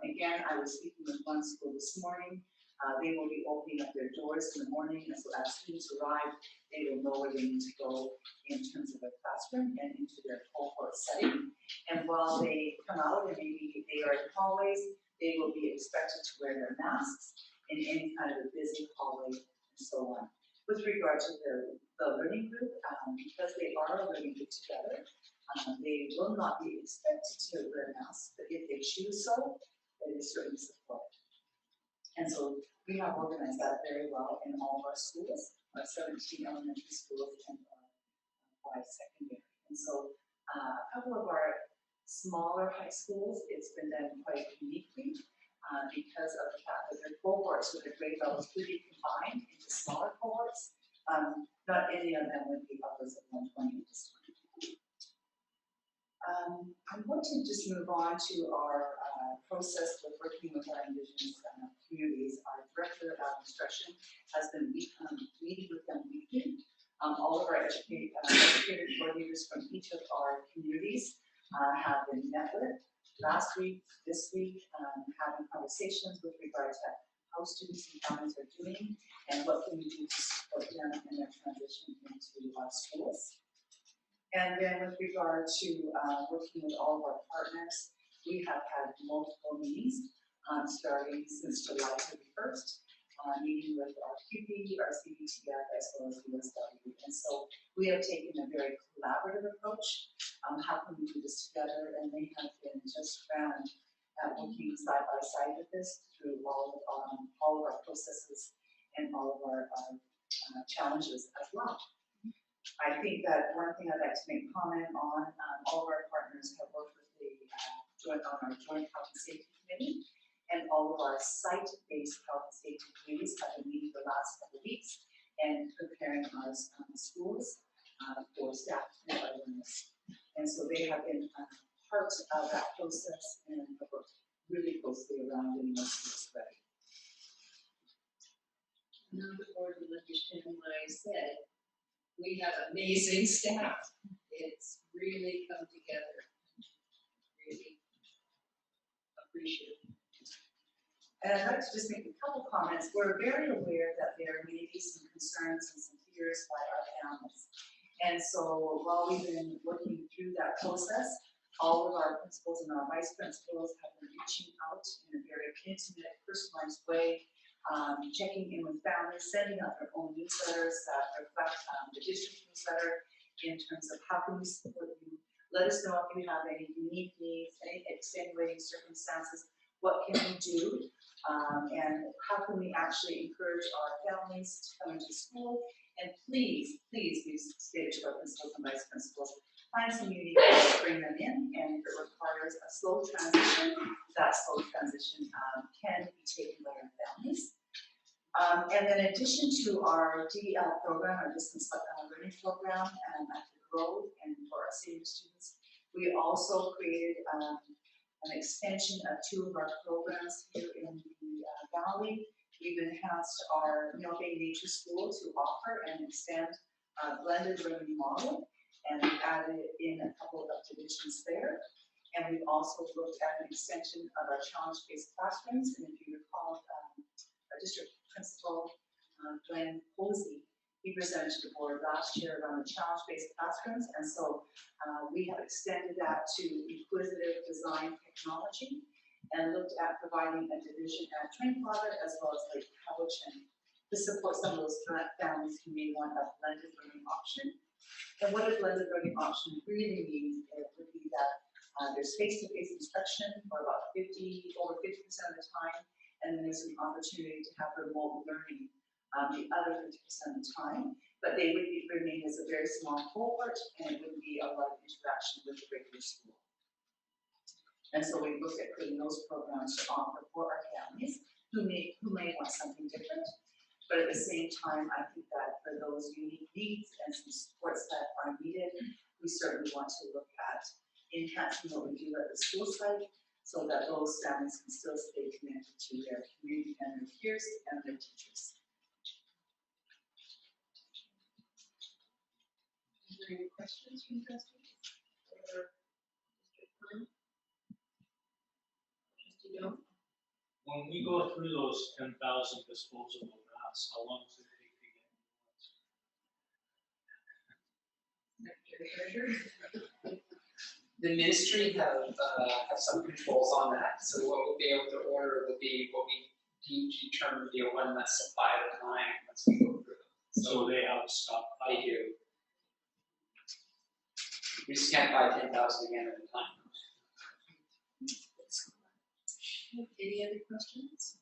Again, I was speaking with one school this morning. They will be opening up their doors in the morning, and so as students arrive, they will know where they need to go in terms of their classroom and into their cohort setting. And while they come out and maybe they are in hallways, they will be expected to wear their masks in any kind of a busy hallway and so on. With regard to the learning group, because they are a learning group together, they will not be expected to wear masks, but if they choose so, it is certainly supported. And so we have organized that very well in all of our schools, our 17 elementary schools and our 5 secondary. And so a couple of our smaller high schools, it's been done quite uniquely because of the fact that their cohorts with their grade levels could be combined into smaller cohorts. Not any of them would be upwards of 120 at this time. I'm going to just move on to our process with working with our Indigenous communities. Our Director of Instruction has been meeting with them weekly. All of our educator coordinators from each of our communities have been met with last week, this week, having conversations with regard to how students and families are doing and what can we do to support them in their transition into schools. And then with regard to working with all of our partners, we have had multiple meetings starting since July 31st, meeting with our QP, our CBTF, as well as USW. And so we have taken a very collaborative approach. How can we do this together? And they have been just round at working side by side with this through all of our processes and all of our challenges as well. I think that one thing I'd like to make comment on, all of our partners have worked with the joint health and safety committee, and all of our site-based health and safety committees have been meeting the last couple of weeks and preparing our schools for staff and awareness. And so they have been part of that process and have worked really closely around getting our schools ready. Now the board will understand what I said. We have amazing staff. It's really come together. Really appreciate it. And I'd like to just make a couple comments. We're very aware that there may be some concerns and some fears by our families. And so while we've been working through that process, all of our principals and our vice principals have been reaching out in a very intimate, personalized way, checking in with families, sending out their own newsletters that reflect the district newsletter in terms of how can we support you. Let us know if you have any unique needs, any extenuating circumstances, what can we do, and how can we actually encourage our families to come into school. And please, please, we've stated to our principals and vice principals, find some unique ways to bring them in, and if it requires a slow transition, that slow transition can be taken by our families. And then in addition to our DEL program, our distance learning program, at the Grove and for our senior students, we also created an extension of 2 of our programs here in the Valley. We've enhanced our Mill Bay Nature School to offer and extend a blended learning model, and we've added in a couple of divisions there. And we've also looked at an extension of our challenge-based classrooms. And if you recall, our district principal, Glenn Posey, he presented to the board last year around the challenge-based classrooms. And so we have extended that to inquisitive design technology and looked at providing a division at Drinkwater as well as Lake Cowichan to support some of those families who may want a blended learning option. And what a blended learning option really means, it would be that there's face-to-face instruction for about over 50% of the time, and then there's an opportunity to have remote learning the other 50% of the time, but they would remain as a very small cohort, and it wouldn't be a lot of interaction with the regular school. And so we looked at creating those programs to offer for our families who may want something different, but at the same time, I think that for those unique needs and some supports that are needed, we certainly want to look at enhancing what we do at the school site so that those families can still stay connected to their community and their peers and their teachers. Is there any questions from trustees? Or Mr. Klein? Trustee Jones? When we go through those 10,000 disposable masks, how long does it take to get The ministry have some controls on that, so what we'll be able to order will be what we determine to be a 1 month supply at a time once we go through them. So they have to stop. They do. We just can't buy 10,000 again at a time. Any other questions?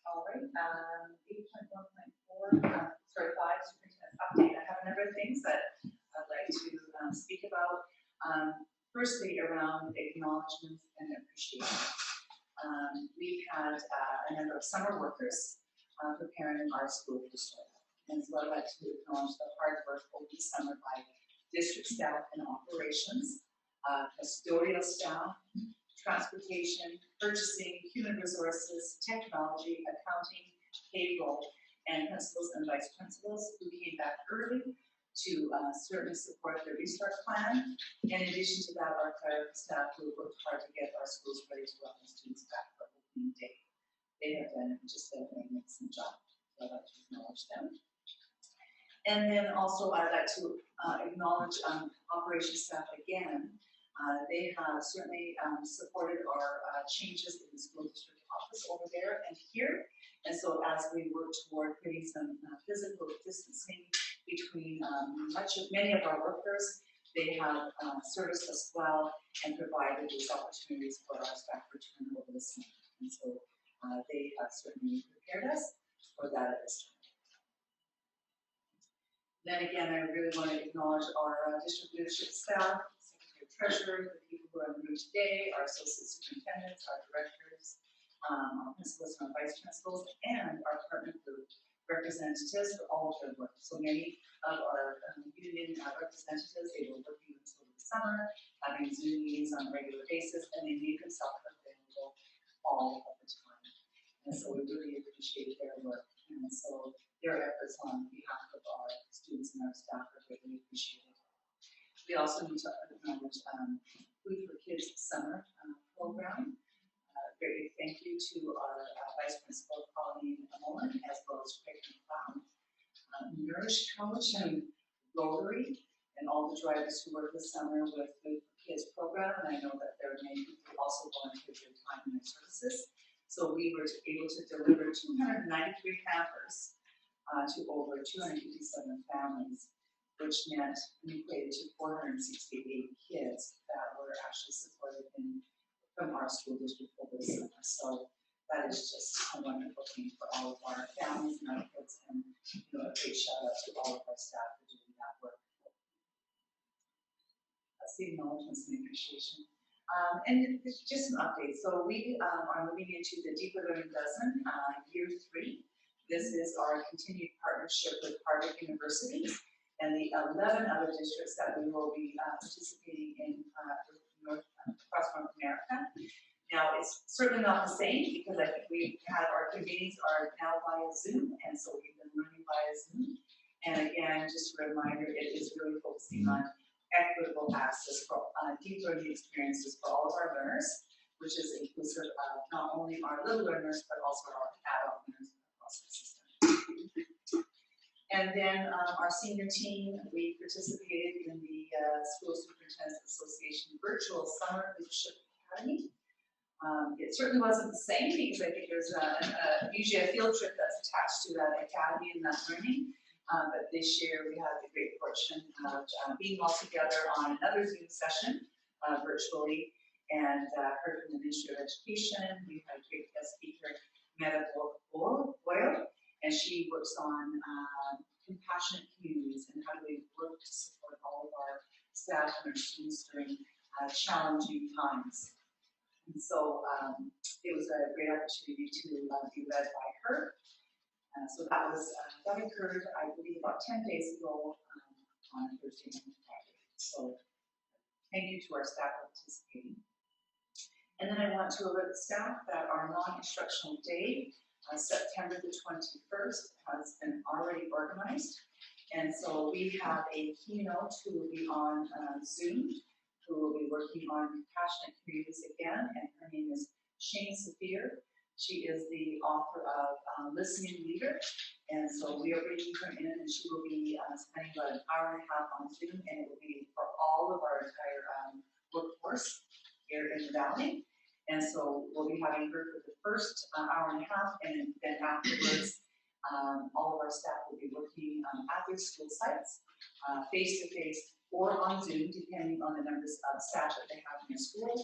All right, 8.1.4, sorry, 5, superintendent update. I have a number of things that I'd like to speak about. Firstly, around acknowledgements and appreciation. We've had a number of summer workers preparing our school for start. And so I'd like to acknowledge the hard work over the summer by district staff and operations, custodial staff, transportation, purchasing, human resources, technology, accounting, payroll, and principals and vice principals who came back early to certainly support the restart plan. In addition to that, our clerical staff who worked hard to get our schools ready to welcome students back for opening day. They have done just a magnificent job. So I'd like to acknowledge them. And then also I'd like to acknowledge operations staff again. They have certainly supported our changes in the school district office over there and here. And so as we work toward putting some physical distancing between many of our workers, they have serviced us well and provided these opportunities for our staff return over the summer. And so they have certainly prepared us for that at this time. Then again, I really want to acknowledge our district leadership staff, secretary treasurer, the people who are in the room today, our associate superintendents, our directors, our principals and our vice principals, and our partner group representatives for all of their work. So many of our union representatives, they were working until the summer, having Zoom meetings on a regular basis, and they made themselves available all of the time. And so we really appreciate their work. And so their efforts on behalf of our students and our staff are greatly appreciated. We also need to acknowledge Food for Kids Summer program. Great thank you to our Vice Principal Colleen Mullen, as well as Craig McLeod, Nourish Coach and Rotary, and all the drivers who work this summer with Food for Kids program. And I know that there are many people who also volunteer their time and their services. So we were able to deliver 293 hampers to over 257 families, which meant we equated to 468 kids that were actually supported from our school district over the summer. So that is just a wonderful thing for all of our families and our kids, and a great shout out to all of our staff for doing that work. That's the acknowledgements and appreciation. And just an update. So we are moving into the Deeper Learning Dozen, year 3. This is our continued partnership with Harvard University and the 11 other districts that we will be participating in across North America. Now, it's certainly not the same because I think we have our meetings are now via Zoom, and so we've been learning via Zoom. And again, just a reminder, it is really focusing on equitable access for deep learning experiences for all of our learners, which is inclusive of not only our little learners, but also our adult learners across the system. And then our senior team, we participated in the School Superintendents Association Virtual Summer Leadership Academy. It certainly wasn't the same because I think there's usually a field trip that's attached to that academy and that learning. But this year we had the great fortune of being all together on another Zoom session virtually, and heard from the Ministry of Education. We had a great guest speaker, Meta Boyle, and she works on compassionate communities and how do we work to support all of our staff and our students during challenging times. And so it was a great opportunity to be led by her. So that occurred, I believe, about 10 days ago on a Thursday and Friday. So thank you to our staff for participating. And then I want to alert the staff that our non-instructional day, September the 21st, has been already organized. And so we have a keynote who will be on Zoom, who who will be working on compassionate communities again, and her name is Shane Saphir. She is the author of Listening Leader, and so we are bringing her in, and she will be spending about an hour and a half on Zoom, and it will be for all of our entire workforce here in the Valley. And so we'll be having her for the first hour and a half, and then afterwards, all of our staff will be working at their school sites, face-to-face or on Zoom, depending on the numbers of staff that they have in their school.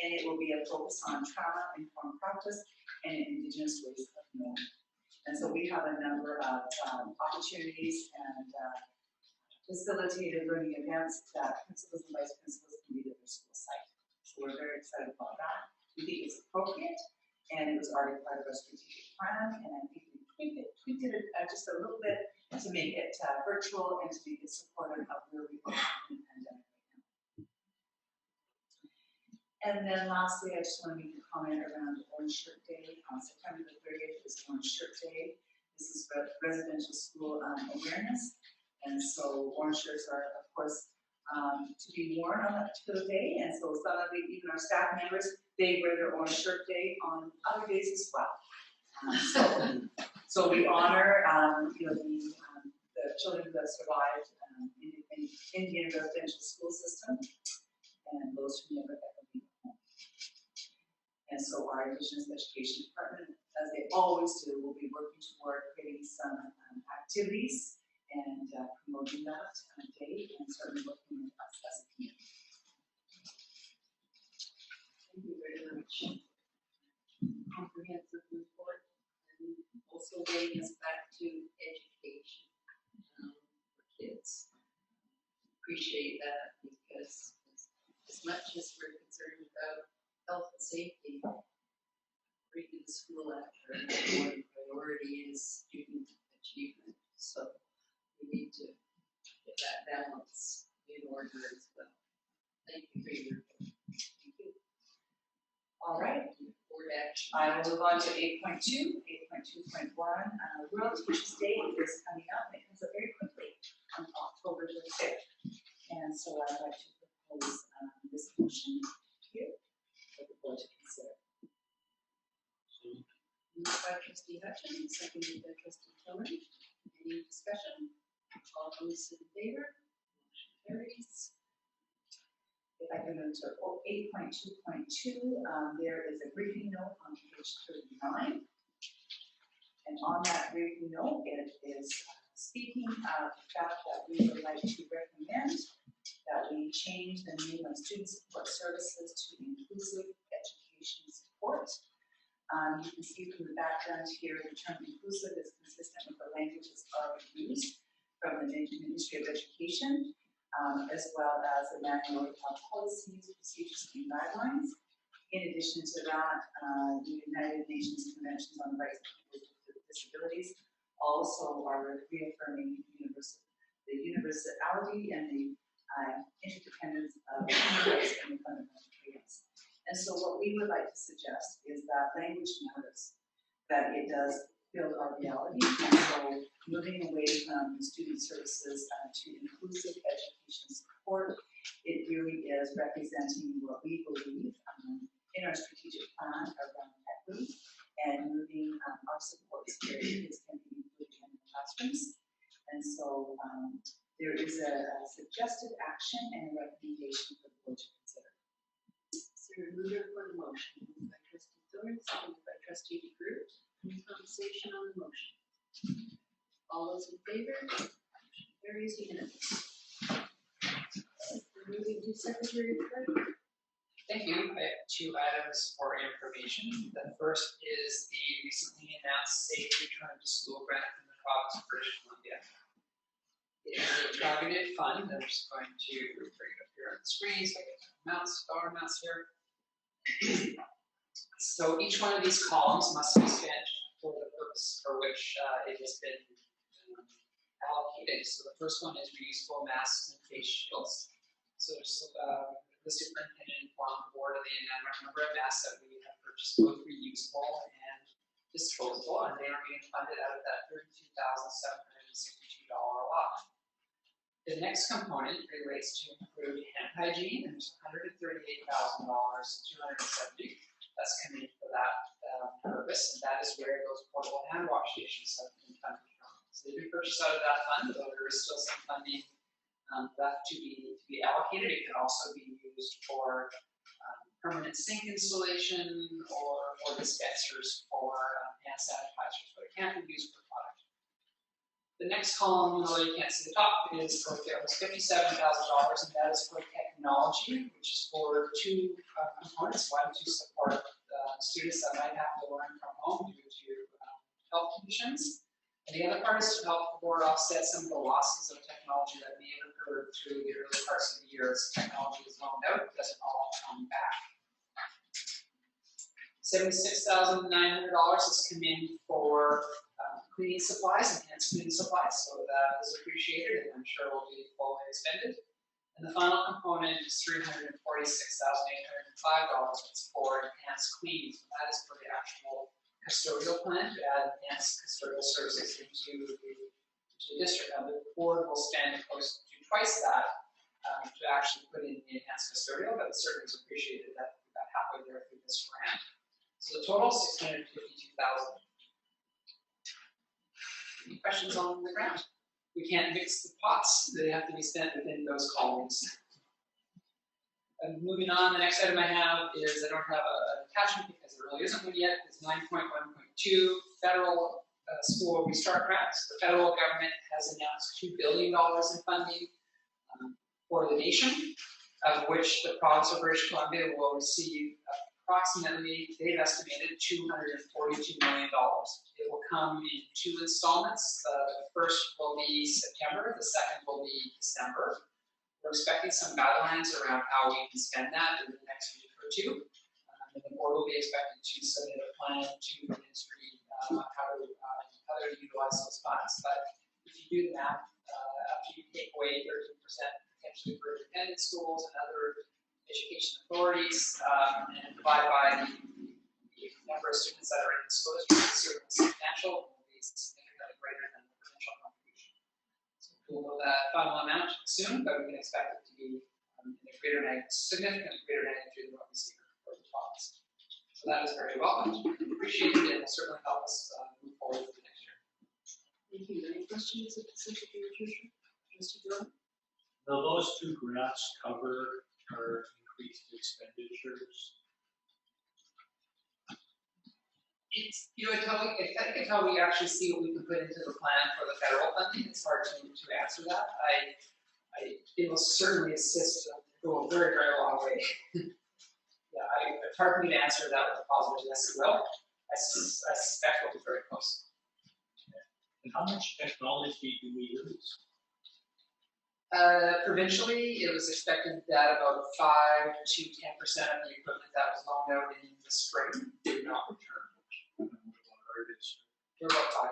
And it will be a focus on trauma-informed practice and Indigenous ways of knowing. And so we have a number of opportunities and facilitated learning events that principals and vice principals can lead at their school site. So we're very excited about that. We think it's appropriate, and it was already part of our strategic plan, and I think we tweaked it just a little bit to make it virtual and to make it supportive of where we are in the pandemic right now. And then lastly, I just want to make a comment around Orange Shirt Day. September the 30th is Orange Shirt Day. This is residential school awareness, and so orange shirts are, of course, to be worn on that particular day, and so some of even our staff members, they wear their Orange Shirt Day on other days as well. So we honor, the children who have survived in the Indian residential school system, and those who never ever leave home. And so our Indigenous Education Department, as they always do, will be working toward creating some activities and promoting that day, and certainly working with us as a community. Thank you very much. Comprehensive report, and also bringing us back to education for kids. Appreciate that, because as much as we're concerned about health and safety, bringing the school after one priority is student achievement. So we need to get that balance in order as well. Thank you for your report. Thank you. All right. Board action. I will move on to 8.2. 8.2.1. World Teachers Day is coming up. It comes up very quickly on October the 5th. And so I'd like to propose this motion here for the board to consider. Moved by trustee Hutchins, seconded by trustee Thorne. Any discussion? All those in favor? Motion carries. If I can move to 8.2.2, there is a briefing note on page 39. And on that briefing note, it is speaking of the fact that we would like to recommend that we change the name of Student Support Services to Inclusive Education Support. You can see from the background here, the term inclusive is consistent with the language that's already used from the Ministry of Education, as well as a manual of policies, procedures, and guidelines. In addition to that, the United Nations Conventions on the Rights of People with Disabilities also are reaffirming the universality and the interdependence of human rights and the fundamental freedoms. And so what we would like to suggest is that language matters, that it does build our reality, and so moving away from student services to inclusive education support, it really is representing what we believe in our strategic plan around equity and moving our supports where kids can be included in the classrooms. And so there is a suggested action and a recommendation for the board to consider. Is there a mover for the motion? Moved by trustee Thorne, seconded by trustee DeGroot. Any conversation on the motion? All those in favor? Motion carries unanimous. We're moving to secretary report. Thank you. I have 2 items for information. The first is the recently announced Safe Return to School grant from the province of British Columbia. It is a targeted fund. I'm just going to bring it up here on the screen so I get dollar amounts here. So each one of these columns must be spent for the purpose for which it has been allocated. So the first one is reusable masks and face shields. So the superintendent informed the board of the number of masks that we have purchased, both reusable and disposable, and they are being funded out of that $32,762 allotment. The next component relates to improved hand hygiene, and there's $138,270 that's coming for that purpose, and that is where those portable hand wash stations have been funded from. So they've been purchased out of that fund, though there is still some funding left to be allocated. It can also be used for permanent sink installation or dispensers for hand sanitizers, but it can't be used for product. The next column, although you can't see the top, is for almost $57,000, and that is for technology, which is for two components. One, to support students that might have to learn from home due to health conditions. And the other part is to help the board offset some of the losses of technology that may have occurred through the early parts of the year as technology is loaned out. It doesn't all come back. $76,900 has come in for cleaning supplies, enhanced cleaning supplies, so that is appreciated and I'm sure will be fully expended. And the final component is $346,805. It's for enhanced cleaning, so that is for the actual custodial plan to add enhanced custodial services into the district. Now the board will spend close to twice that to actually put in the enhanced custodial, but it certainly is appreciated that we got halfway there through this grant. So the total $652,000. Any questions on the grant? We can't mix the pots, they have to be spent within those columns. And moving on, the next item I have is, I don't have an attachment because there really isn't one yet, is 9.1.2 federal school restart grants. The federal government has announced $2 billion in funding for the nation, of which the province of British Columbia will receive approximately, they've estimated, $242 million. It will come in two installments. The first will be September, the second will be December. We're expecting some guidelines around how we can spend that in the next week or two. And the board will be expected to submit a plan to the ministry on how to utilize those funds. But if you do the math, after you take away 13% potentially for independent schools and other education authorities, and divide by the number of students that are in the school district, it's certainly substantial, will be significantly greater than the provincial contribution. So we'll know that final amount soon, but we can expect it to be in a significantly greater magnitude than what we see for the province. So that is very welcome, appreciated, and will certainly help us move forward for the next year. Thank you. Any questions of the Secretary of Treasury? Mr. Jordan? Will those two grants cover our increased expenditures? It's, it's how we actually see what we can put into the plan for the federal funding. It's hard to answer that. It will certainly assist, go a very, very long way. Yeah, it's hard for me to answer that with a positive yes, it will. I suspect we'll be very close. And how much technology do we use? Provincially, it was expected that about 5 to 10% of the equipment that was loaned out in the spring did not return. They're about 5%.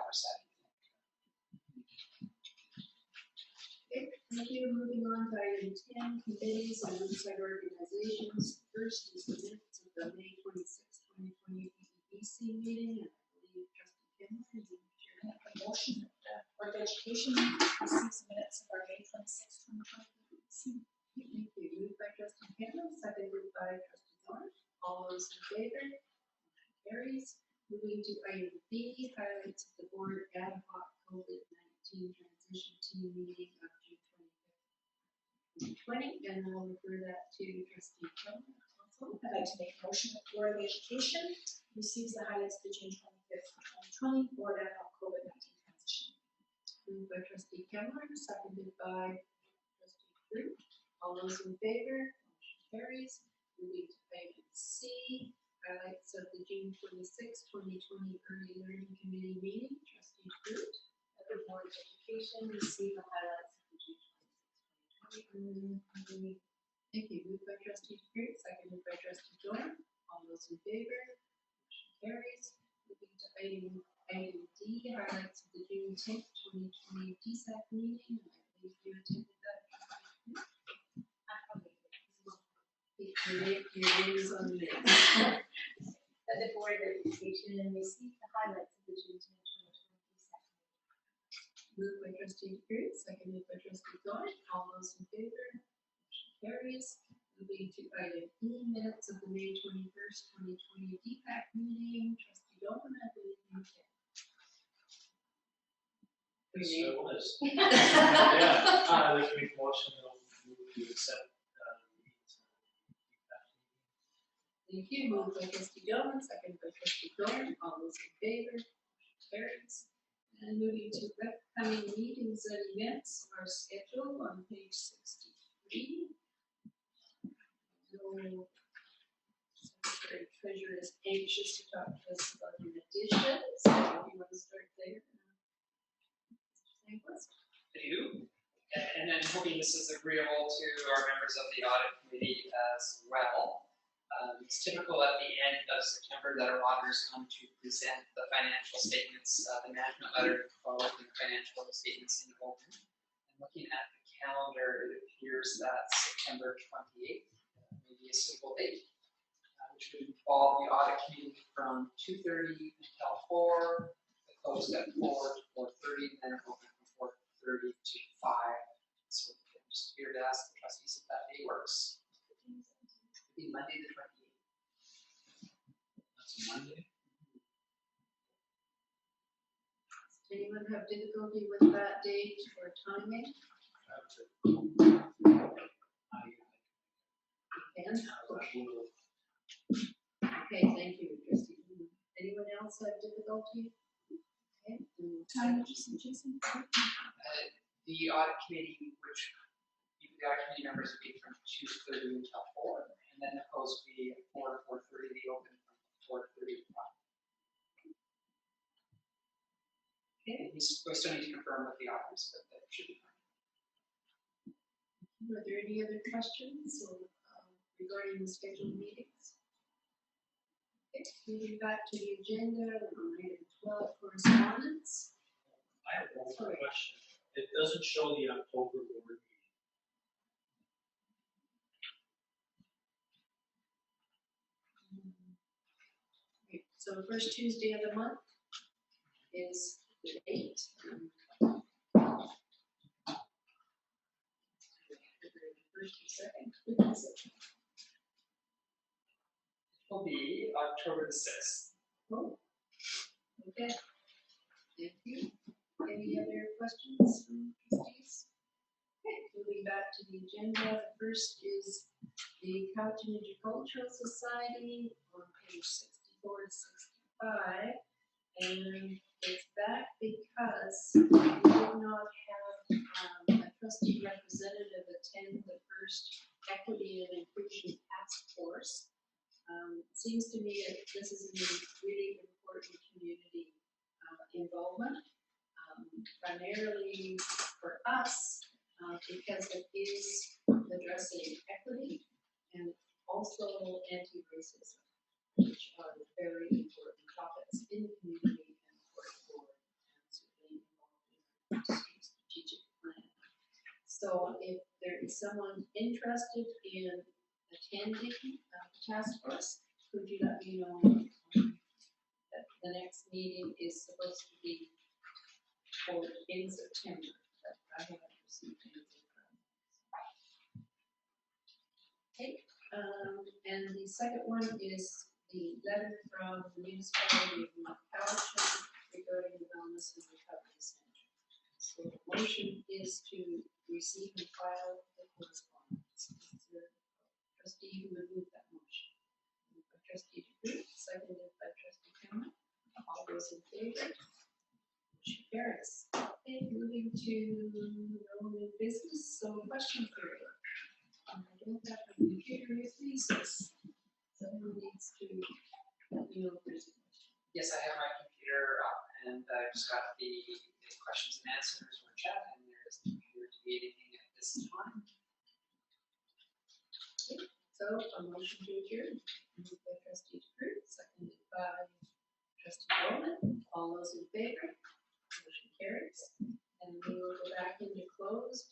Okay, thank you. Moving on to item 10, committees and outside organizations. First is the minutes of the May 26, 2020 PEBC meeting, and I believe Trustee Kim is in chair. A motion that the Board of Education receives the minutes of our May 26, 2020 PEBC. Thank you. Moved by Trustee Campbell, seconded by Trustee Thorne. All those in favor? Motion carries. Moving to item B, highlights of the board ad hoc COVID-19 transition team meeting of June 25th, 2020, and I'll refer that to Trustee Campbell. Also, I'd like to make a motion that the Board of Education receives the highlights of the June 25th, 2020 Board ad hoc COVID-19 transition. moved by Trustee Campbell, seconded by Trustee Drew. All those in favor? Motion carries. Moving to item C, highlights of the June 26, 2020 Early Learning Committee meeting. Trustee Drew. That the Board of Education receive the highlights of the June 26, 2020 Early Learning Committee. Thank you. Moved by Trustee Drew, seconded by Trustee Dorn. All those in favor? Motion carries. Moving to item D, highlights of the June 10th, 2020 DSAC meeting. I believe you attended that. Your name is on the minutes. That the Board of Education receive the highlights of the June 10, 2020 DSAC meeting. Moved by trustee DeCruz, seconded by trustee Thorne. All those in favor? Motion carries. Moving to item E, minutes of the May 21st, 2020 DPAC meeting. Trustee Dolan, I believe you can. Yes, I was. Yeah, I'd like to make a motion to move to accept Thank you. Moved by trustee Dolan, seconded by trustee Thorne. All those in favor? Motion carries. And moving to upcoming meetings and events are scheduled on page 63. No secretary treasurer is anxious to talk to us about an addition, so if you want to start there. I do. And then hoping this is agreeable to our members of the audit committee as well. It's typical at the end of September that our auditors come to present the financial statements, the management letter, followed the financial statements in open. And looking at the calendar, it appears that September 28th may be a suitable date, which would involve the audit committee from 2:30 until 4, closed at 4 to 4:30, then open from 4:30 to 5. So I'm just here to ask the trustees if that day works. It'd be Monday the 28th. That's a Monday. Does anyone have difficulty with that date or timing? Okay, thank you, trustee. Anyone else have difficulty? Okay. Time, Jason? The audit committee, which the audit committee members would be from 2:30 until 4, and then the close would be 4 to 4:30, the open from 4:30 to 5. Okay. We still need to confirm with the auditors, but that should be fine. Are there any other questions or, regarding the scheduled meetings? Okay, moving back to the agenda, on item 12, correspondence. I have one more question. It doesn't show the October board meeting. Okay, so the first Tuesday of the month is the 8th. First and second. It will be October the 6th. Oh, okay. Thank you. Any other questions from trustees? Okay, moving back to the agenda, the first is the Cowichan Cultural Society on page 64 to 65. And it's back because we did not have a trustee representative attend the first Equity and Inclusion Task Force. It seems to me that this is a really important community involvement, primarily for us, because it is addressing equity and also anti-racism, which are very important topics in the community and for the board, and certainly involved in our strategic plan. So if there is someone interested in attending the task force, could you let me know that the next meeting is supposed to be in September, but I haven't received anything from them. Okay, and the second one is the letter from the municipality of Mount Cowichan regarding the wellness and recovery center. So the motion is to receive and file the correspondence. Is there a trustee who would move that motion? Moved by trustee DeCruz, seconded by trustee Cameron. All those in favor? Motion carries. Okay, moving to no new business, so question period. I don't have a computer with me, so someone needs to let me know if there's a question. Yes, I have my computer up, and I just got the questions and answers for chat, and there doesn't appear to be anything at this time. Okay, so a motion to adjourn, moved by trustee DeCruz, seconded by trustee Bowman. All those in favor?